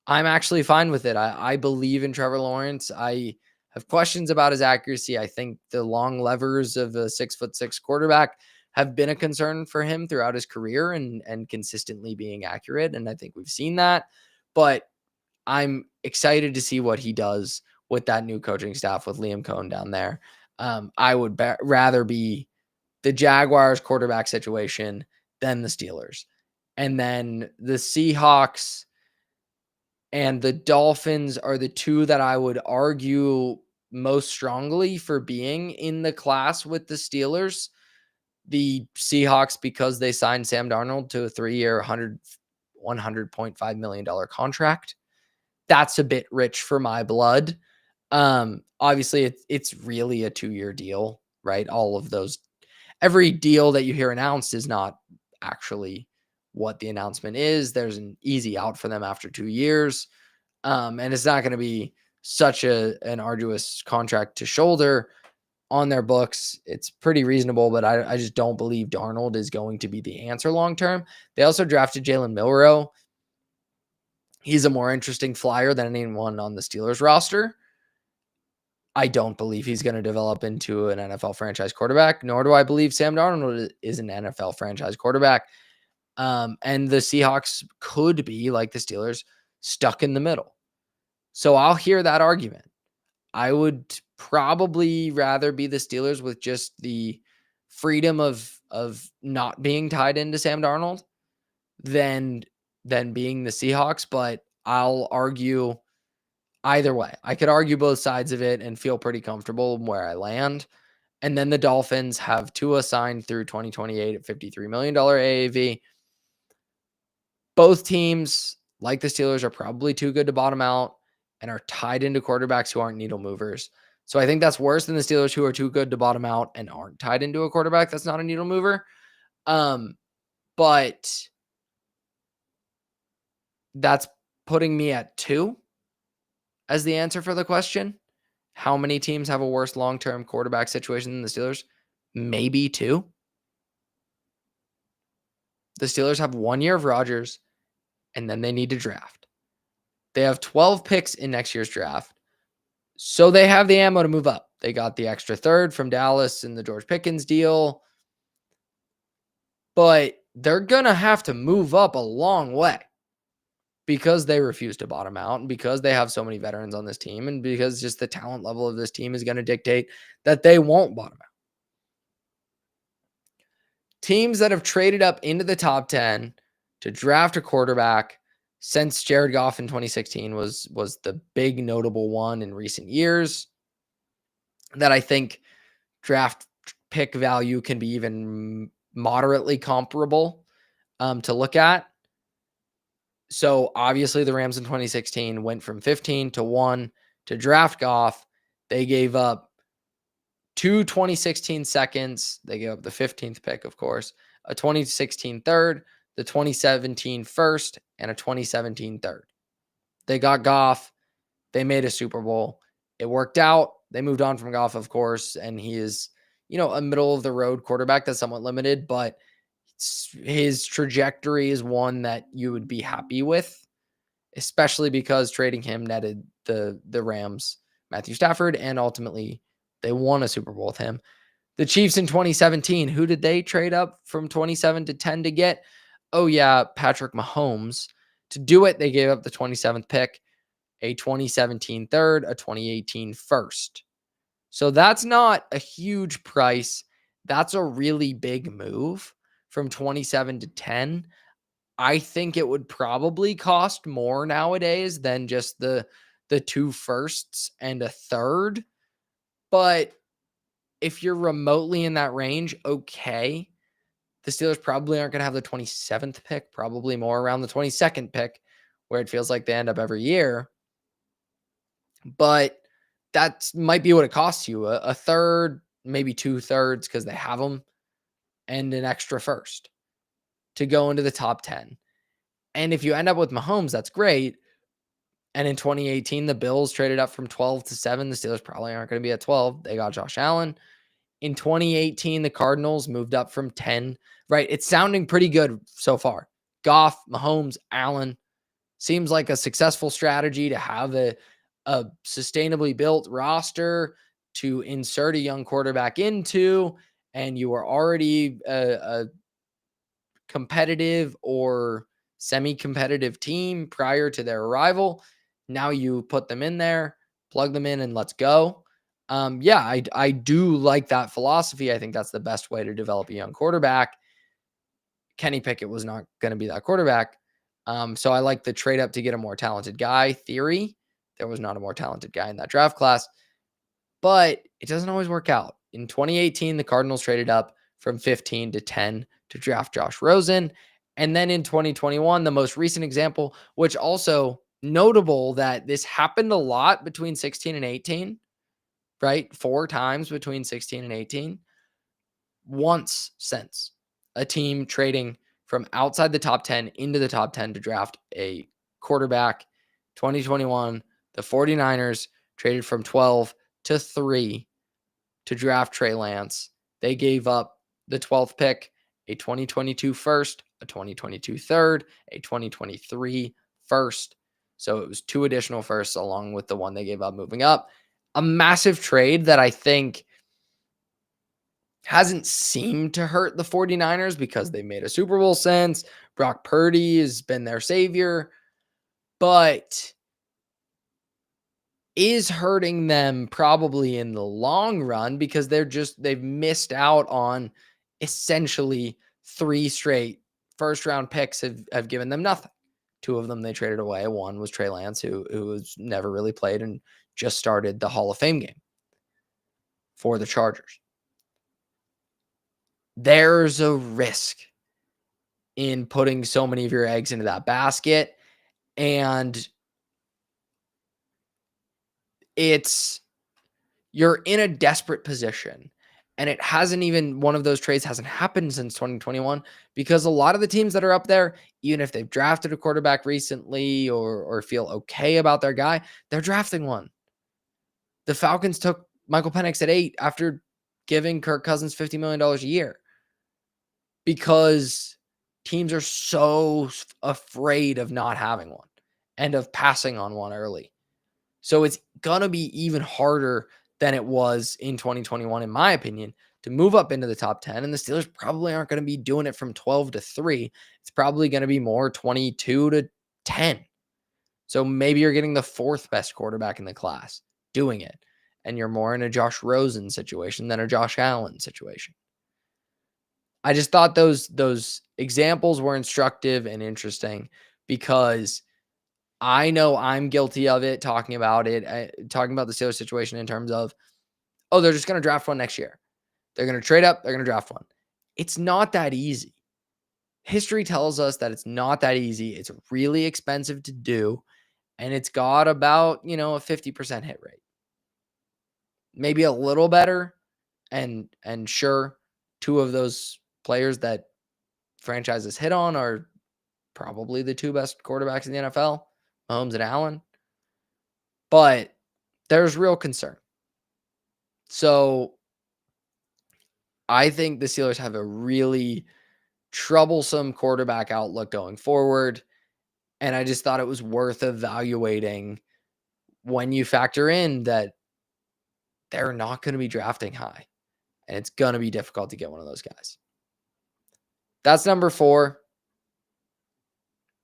A: I'm actually fine with it. I believe in Trevor Lawrence. I have questions about his accuracy. I think the long levers of a 6'6" quarterback have been a concern for him throughout his career and consistently being accurate. And I think we've seen that, but I'm excited to see what he does with that new coaching staff with Liam Cohen down there. I would rather be the Jaguars quarterback situation than the Steelers. And then the Seahawks and the Dolphins are the two that I would argue most strongly for being in the class with the Steelers. The Seahawks, because they signed Sam Darnold to a 3-year, $100.5 million contract. That's a bit rich for my blood. Obviously, it's really a 2-year deal, right? All of those, every deal that you hear announced is not actually what the announcement is. There's an easy out for them after 2 years. And it's not going to be such an arduous contract to shoulder on their books. It's pretty reasonable, but I just don't believe Darnold is going to be the answer long-term. They also drafted Jalen Milroe. He's a more interesting flyer than anyone on the Steelers roster. I don't believe he's going to develop into an NFL franchise quarterback, nor do I believe Sam Darnold is an NFL franchise quarterback. And the Seahawks could be, like the Steelers, stuck in the middle. So I'll hear that argument. I would probably rather be the Steelers with just the freedom of not being tied into Sam Darnold than being the Seahawks, but I'll argue either way. I could argue both sides of it and feel pretty comfortable where I land. And then the Dolphins have Tua signed through 2028 at $53 million AAV. Both teams, like the Steelers, are probably too good to bottom out and are tied into quarterbacks who aren't needle movers. So I think that's worse than the Steelers, who are too good to bottom out and aren't tied into a quarterback that's not a needle mover. But that's putting me at 2 as the answer for the question. How many teams have a worse long-term quarterback situation than the Steelers? Maybe 2. The Steelers have 1 year of Rodgers, and then they need to draft. They have 12 picks in next year's draft, so they have the ammo to move up. They got the extra third from Dallas in the George Pickens deal, but they're going to have to move up a long way because they refuse to bottom out and because they have so many veterans on this team and because just the talent level of this team is going to dictate that they won't bottom out. Teams that have traded up into the top 10 to draft a quarterback since Jared Goff in 2016 was the big notable one in recent years. that I think draft pick value can be even moderately comparable to look at. So obviously the Rams in 2016 went from 15 to 1 to draft Goff. They gave up 2016 seconds. They gave up the 15th pick, of course, a 2016 third, the 2017 first, and a 2017 third. They got Goff. They made a Super Bowl. It worked out. They moved on from Goff, of course, and he is, a middle of the road quarterback that's somewhat limited, but his trajectory is one that you would be happy with, especially because trading him netted the Rams Matthew Stafford, and ultimately they won a Super Bowl with him. The Chiefs in 2017, who did they trade up from 27 to 10 to get? Oh yeah, Patrick Mahomes. To do it, they gave up the 27th pick, a 2017 third, a 2018 first. So that's not a huge price. That's a really big move from 27 to 10. I think it would probably cost more nowadays than just the two firsts and a third. But if you're remotely in that range, okay. The Steelers probably aren't going to have the 27th pick, probably more around the 22nd pick, where it feels like they end up every year. But that might be what it costs you, a third, maybe 2/3, because they have them, and an extra first to go into the top 10. And if you end up with Mahomes, that's great. And in 2018, the Bills traded up from 12 to 7. The Steelers probably aren't going to be at 12. They got Josh Allen. In 2018, the Cardinals moved up from 10, right? It's sounding pretty good so far. Goff, Mahomes, Allen. Seems like a successful strategy to have a sustainably built roster to insert a young quarterback into, and you are already a competitive or semi-competitive team prior to their arrival. Now you put them in there, plug them in, and let's go. I do like that philosophy. I think that's the best way to develop a young quarterback. Kenny Pickett was not going to be that quarterback. So I like the trade up to get a more talented guy theory. There was not a more talented guy in that draft class, but it doesn't always work out. In 2018, the Cardinals traded up from 15 to 10 to draft Josh Rosen. And then in 2021, the most recent example, which also notable that this happened a lot between 16 and 18, right? 4 times between 16 and 18. Once since a team trading from outside the top 10 into the top 10 to draft a quarterback. 2021, the 49ers traded from 12 to 3 to draft Trey Lance. They gave up the 12th pick, a 2022 first, a 2022 third, a 2023 first. So it was 2 additional firsts along with the one they gave up moving up. A massive trade that I think hasn't seemed to hurt the 49ers because they made a Super Bowl since. Brock Purdy has been their savior, but is hurting them probably in the long run because they've missed out on essentially 3 straight first round picks have given them nothing. 2 of them they traded away. One was Trey Lance, who has never really played and just started the Hall of Fame game for the Chargers. There's a risk in putting so many of your eggs into that basket. And you're in a desperate position. And it hasn't even, one of those trades hasn't happened since 2021 because a lot of the teams that are up there, even if they've drafted a quarterback recently or feel okay about their guy, they're drafting one. The Falcons took Michael Penix at 8 after giving Kirk Cousins $50 million a year because teams are so afraid of not having one and of passing on one early. So it's going to be even harder than it was in 2021, in my opinion, to move up into the top 10. And the Steelers probably aren't going to be doing it from 12 to 3. It's probably going to be more 22 to 10. So maybe you're getting the 4th best quarterback in the class doing it. And you're more in a Josh Rosen situation than a Josh Allen situation. I just thought those examples were instructive and interesting because I know I'm guilty of it, talking about the Steelers situation in terms of, oh, they're just going to draft one next year. They're going to trade up. They're going to draft one. It's not that easy. History tells us that it's not that easy. It's really expensive to do. And it's got about, a 50% hit rate. Maybe a little better. And sure, two of those players that franchises hit on are probably the two best quarterbacks in the NFL, Mahomes and Allen. But there's real concern. So I think the Steelers have a really troublesome quarterback outlook going forward. And I just thought it was worth evaluating when you factor in that they're not going to be drafting high. And it's going to be difficult to get one of those guys. That's number 4.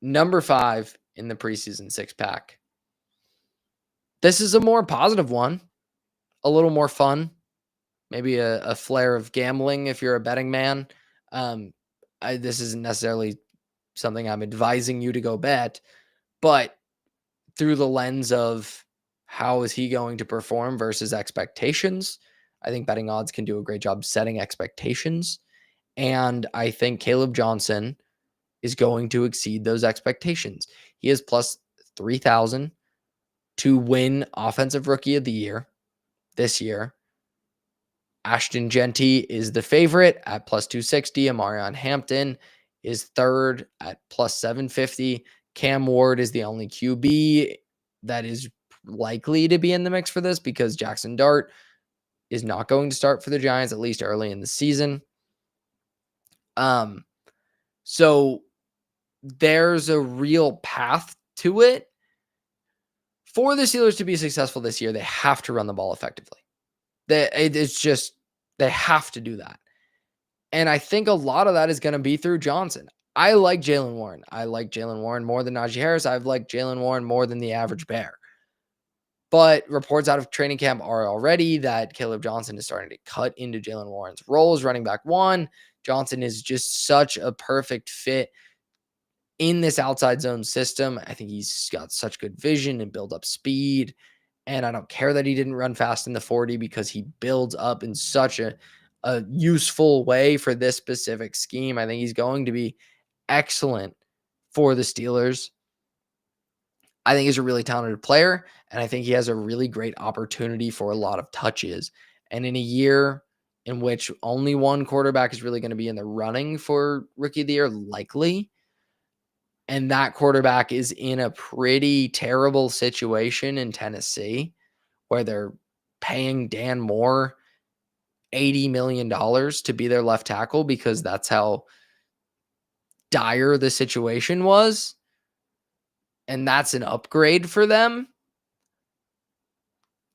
A: Number 5 in the preseason 6-pack. This is a more positive one, a little more fun, maybe a flair of gambling if you're a betting man. This isn't necessarily something I'm advising you to go bet, but through the lens of how is he going to perform versus expectations, I think betting odds can do a great job setting expectations. And I think Caleb Johnson is going to exceed those expectations. He is plus 3,000 to win Offensive Rookie of the Year this year. Ashton Genty is the favorite at plus 260. Amarion Hampton is third at plus 750. Cam Ward is the only QB that is likely to be in the mix for this because Jackson Dart is not going to start for the Giants, at least early in the season. So there's a real path to it. For the Steelers to be successful this year, they have to run the ball effectively. They have to do that. And I think a lot of that is going to be through Johnson. I like Jaylen Warren. I like Jaylen Warren more than Najee Harris. I've liked Jaylen Warren more than the average Bear. But reports out of training camp are already that Caleb Johnson is starting to cut into Jaylen Warren's role as running back 1. Johnson is just such a perfect fit in this outside zone system. I think he's got such good vision and build up speed. And I don't care that he didn't run fast in the 40 because he builds up in such a useful way for this specific scheme. I think he's going to be excellent for the Steelers. I think he's a really talented player, and I think he has a really great opportunity for a lot of touches. And in a year in which only one quarterback is really going to be in the running for Rookie of the Year, likely, and that quarterback is in a pretty terrible situation in Tennessee where they're paying Dan Moore $80 million to be their left tackle because that's how dire the situation was. And that's an upgrade for them.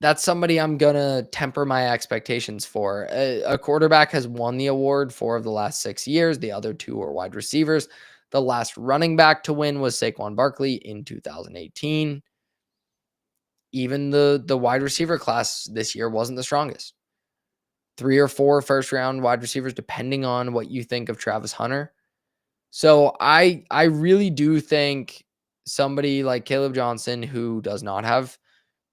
A: That's somebody I'm going to temper my expectations for. A quarterback has won the award 4 of the last 6 years. The other 2 are wide receivers. The last running back to win was Saquon Barkley in 2018. Even the wide receiver class this year wasn't the strongest. 3 or 4 first-round wide receivers, depending on what you think of Travis Hunter. So I really do think somebody like Caleb Johnson, who does not have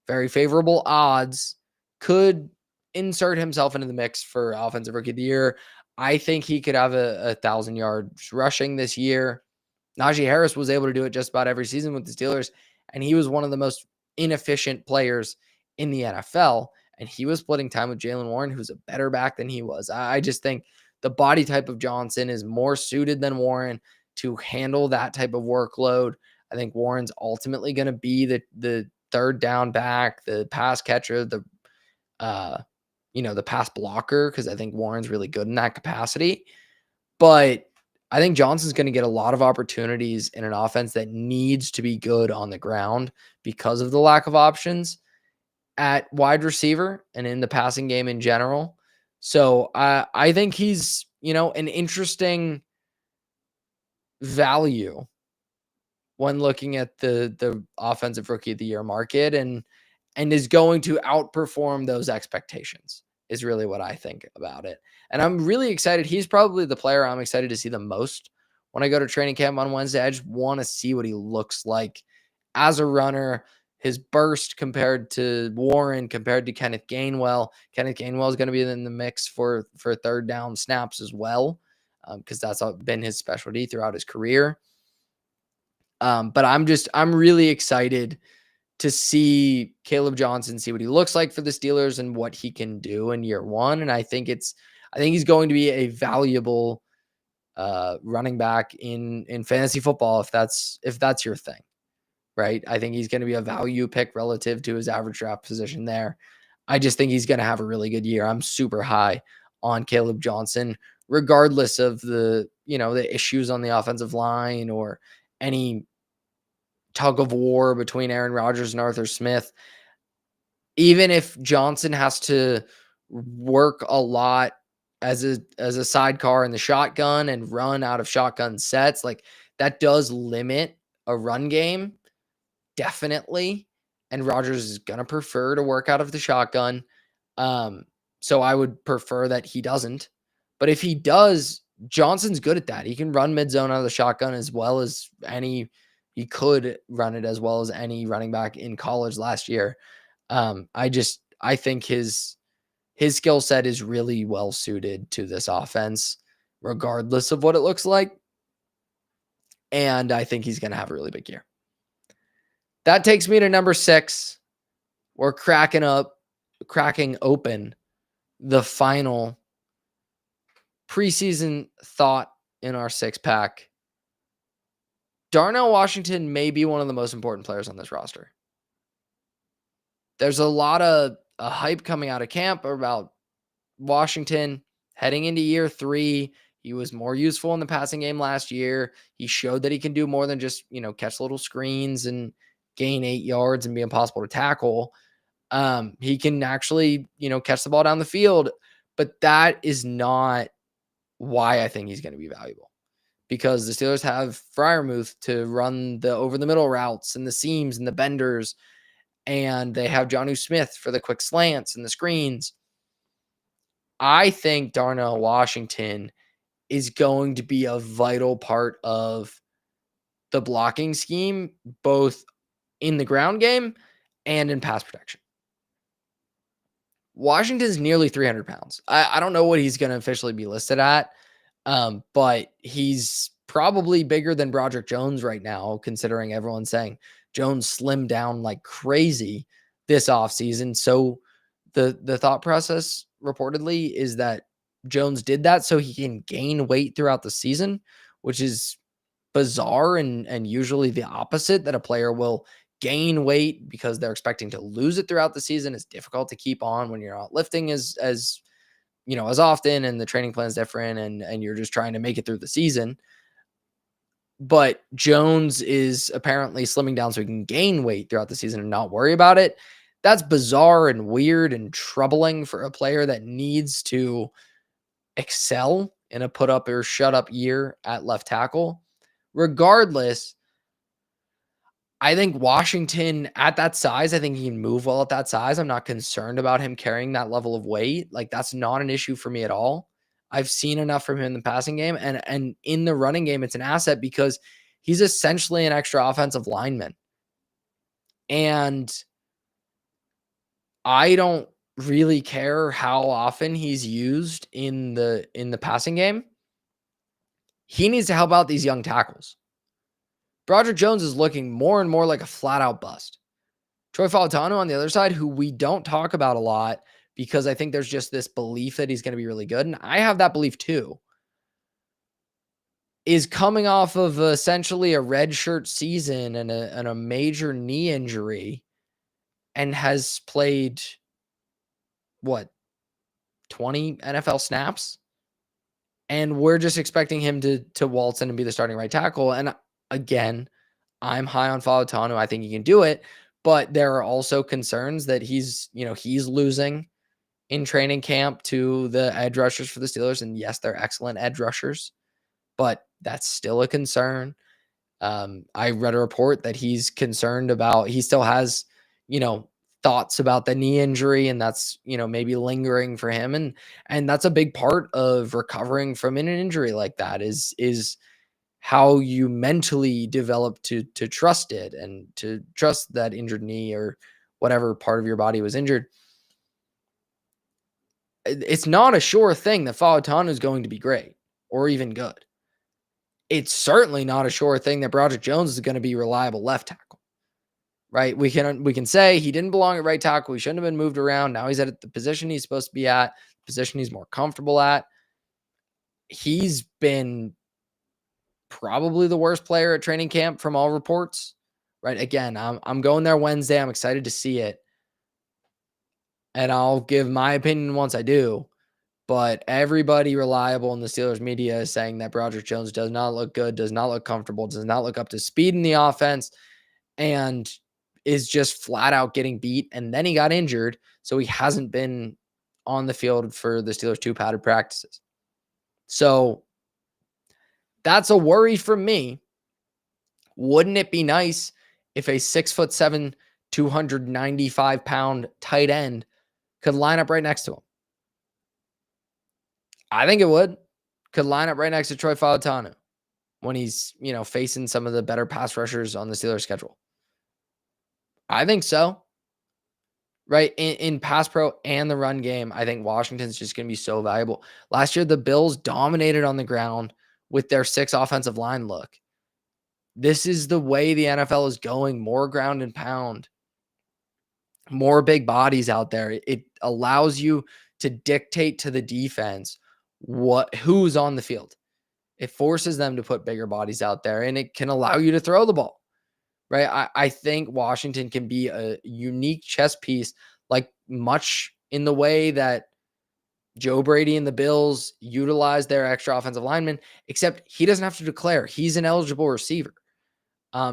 A: very favorable odds, could insert himself into the mix for Offensive Rookie of the Year. I think he could have 1,000 yards rushing this year. Najee Harris was able to do it just about every season with the Steelers, and he was one of the most inefficient players in the NFL, and he was splitting time with Jaylen Warren, who's a better back than he was. I just think the body type of Johnson is more suited than Warren to handle that type of workload. I think Warren's ultimately going to be the third down back, the pass catcher, the pass blocker, because I think Warren's really good in that capacity. But I think Johnson's going to get a lot of opportunities in an offense that needs to be good on the ground because of the lack of options at wide receiver and in the passing game in general. So I think he's, an interesting value when looking at the Offensive Rookie of the Year market and is going to outperform those expectations is really what I think about it. And I'm really excited. He's probably the player I'm excited to see the most when I go to training camp on Wednesday. I just want to see what he looks like as a runner. his burst compared to Warren, compared to Kenneth Gainwell. Kenneth Gainwell is going to be in the mix for third down snaps as well, because that's been his specialty throughout his career. But I'm really excited to see Caleb Johnson, see what he looks like for the Steelers and what he can do in year one. And I think he's going to be a valuable running back in fantasy football if that's your thing, right? I think he's going to be a value pick relative to his average draft position there. I just think he's going to have a really good year. I'm super high on Caleb Johnson, regardless of the issues on the offensive line or any tug of war between Aaron Rodgers and Arthur Smith. Even if Johnson has to work a lot as a sidecar in the shotgun and run out of shotgun sets, like that does limit a run game, definitely. And Rodgers is going to prefer to work out of the shotgun. So I would prefer that he doesn't. But if he does, Johnson's good at that. He can run mid-zone out of the shotgun as well as he could run it as well as any running back in college last year. I think his skill set is really well suited to this offense, regardless of what it looks like. And I think he's going to have a really big year. That takes me to number 6. We're cracking open the final preseason thought in our 6-pack. Darnell Washington may be one of the most important players on this roster. There's a lot of hype coming out of camp about Washington heading into year 3. He was more useful in the passing game last year. He showed that he can do more than just, catch little screens and gain 8 yards and be impossible to tackle. He can actually, catch the ball down the field, but that is not why I think he's going to be valuable, because the Steelers have Freiermuth to run the over the middle routes and the seams and the benders, and they have Jonnu Smith for the quick slants and the screens. I think Darnell Washington is going to be a vital part of the blocking scheme, both in the ground game and in pass protection. Washington's nearly 300 pounds. I don't know what he's going to officially be listed at, but he's probably bigger than Broderick Jones right now, considering everyone's saying Jones slimmed down like crazy this offseason. So the thought process reportedly is that Jones did that so he can gain weight throughout the season, which is bizarre and usually the opposite, that a player will gain weight because they're expecting to lose it throughout the season. It's difficult to keep on when you're not lifting as often, and the training plan is different, and you're just trying to make it through the season. But Jones is apparently slimming down so he can gain weight throughout the season and not worry about it. That's bizarre and weird and troubling for a player that needs to excel in a put up or shut up year at left tackle. Regardless, I think Washington at that size, I think he can move well at that size. I'm not concerned about him carrying that level of weight. Like, that's not an issue for me at all. I've seen enough from him in the passing game, and in the running game, it's an asset because he's essentially an extra offensive lineman. And I don't really care how often he's used in the passing game. He needs to help out these young tackles. Broderick Jones is looking more and more like a flat-out bust. Troy Fautanu on the other side, who we don't talk about a lot because I think there's just this belief that he's going to be really good, and I have that belief too, is coming off of essentially a redshirt season and a major knee injury, and has played, 20 NFL snaps? And we're just expecting him to waltz in and be the starting right tackle. And again, I'm high on Fautanu. I think he can do it, but there are also concerns that he's losing in training camp to the edge rushers for the Steelers. And yes, they're excellent edge rushers, but that's still a concern. I read a report that he's concerned about, he still has, thoughts about the knee injury, and that's, maybe lingering for him. And that's a big part of recovering from an injury like that is how you mentally develop to trust it and to trust that injured knee or whatever part of your body was injured. It's not a sure thing that Fautanu is going to be great or even good. It's certainly not a sure thing that Broderick Jones is going to be reliable left tackle, right? We can say he didn't belong at right tackle. He shouldn't have been moved around. Now he's at the position he's supposed to be at, the position he's more comfortable at. He's been probably the worst player at training camp from all reports, right? Again, I'm going there Wednesday. I'm excited to see it. And I'll give my opinion once I do. But everybody reliable in the Steelers media is saying that Broderick Jones does not look good, does not look comfortable, does not look up to speed in the offense, and is just flat out getting beat. And then he got injured, so he hasn't been on the field for the Steelers' 2 padded practices. So that's a worry for me. Wouldn't it be nice if a 6'7", 295-pound tight end could line up right next to him? I think it would. Could line up right next to Troy Fautanu when he's, facing some of the better pass rushers on the Steelers schedule. I think so. Right? In pass pro and the run game, I think Washington's just going to be so valuable. Last year, the Bills dominated on the ground with their 6 offensive line look. This is the way the NFL is going. More ground and pound. More big bodies out there. It allows you to dictate to the defense who's on the field. It forces them to put bigger bodies out there, and it can allow you to throw the ball, right? I think Washington can be a unique chess piece, like much in the way that Joe Brady and the Bills utilize their extra offensive linemen, except he doesn't have to declare. He's an eligible receiver.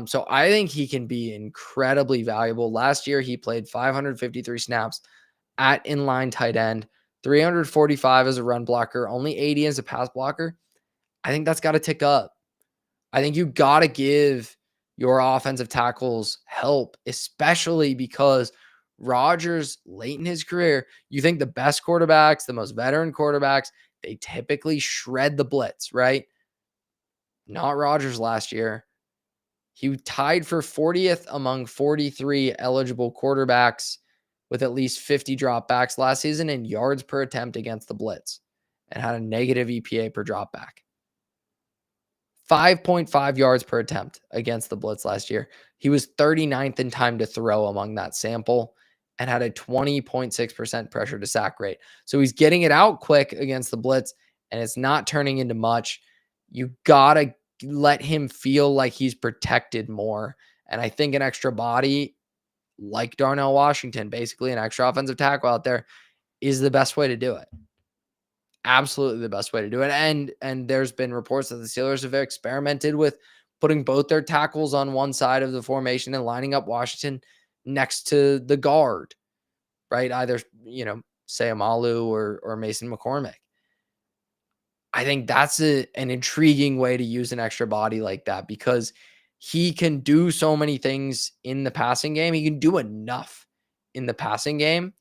A: So I think he can be incredibly valuable. Last year, he played 553 snaps at inline tight end, 345 as a run blocker, only 80 as a pass blocker. I think that's got to tick up. I think you got to give your offensive tackles help, especially because Rodgers, late in his career, you think the best quarterbacks, the most veteran quarterbacks, they typically shred the blitz, right? Not Rodgers last year. He tied for 40th among 43 eligible quarterbacks with at least 50 dropbacks last season in yards per attempt against the blitz and had a negative EPA per dropback. 5.5 yards per attempt against the blitz last year. He was 39th in time to throw among that sample and had a 20.6% pressure to sack rate. So he's getting it out quick against the blitz, and it's not turning into much. You got to let him feel like he's protected more. And I think an extra body like Darnell Washington, basically an extra offensive tackle out there, is the best way to do it. Absolutely the best way to do it. And there's been reports that the Steelers have experimented with putting both their tackles on one side of the formation and lining up Washington next to the guard, right? Either, Sayamalu or Mason McCormick. I think that's an intriguing way to use an extra body like that because he can do so many things in the passing game. He can do enough in the passing game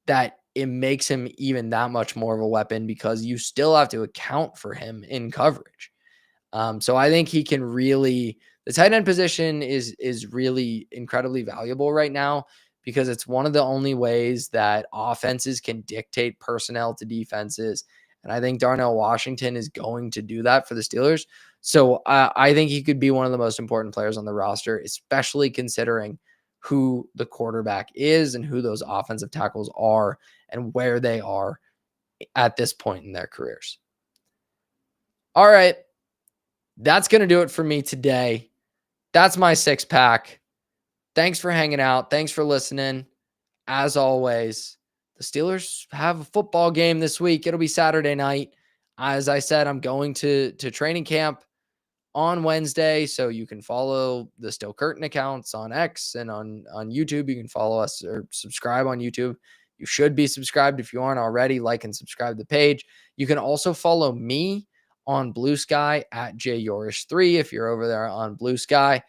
A: that it makes him even that much more of a weapon because you still have to account for him in coverage. So I think he can really, the tight end position is really incredibly valuable right now because it's one of the only ways that offenses can dictate personnel to defenses. And I think Darnell Washington is going to do that for the Steelers. So I think he could be one of the most important players on the roster, especially considering who the quarterback is and who those offensive tackles are and where they are at this point in their careers. All right. That's going to do it for me today. That's my 6-pack. Thanks for hanging out. Thanks for listening. As always, the Steelers have a football game this week. It'll be Saturday night. As I said, I'm going to training camp on Wednesday, so you can follow the Still Curtain accounts on X and on YouTube. You can follow us or subscribe on YouTube. You should be subscribed if you aren't already. Like and subscribe to the page. You can also follow me on Blue Sky at Yourish3 if you're over there on Blue Sky.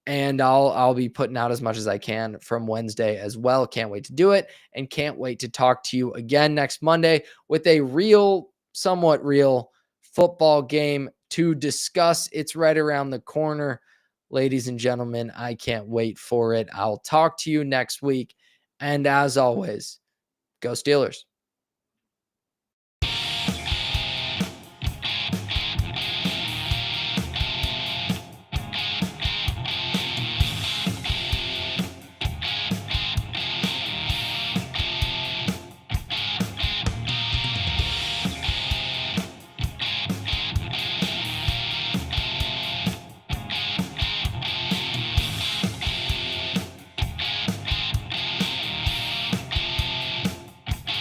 A: And I'll be putting out as much as I can from Wednesday as well. Can't wait to do it, and can't wait to talk to you again next Monday with a somewhat real football game to discuss. It's right around the corner. Ladies and gentlemen, I can't wait for it. I'll talk to you next week. And as always, go Steelers.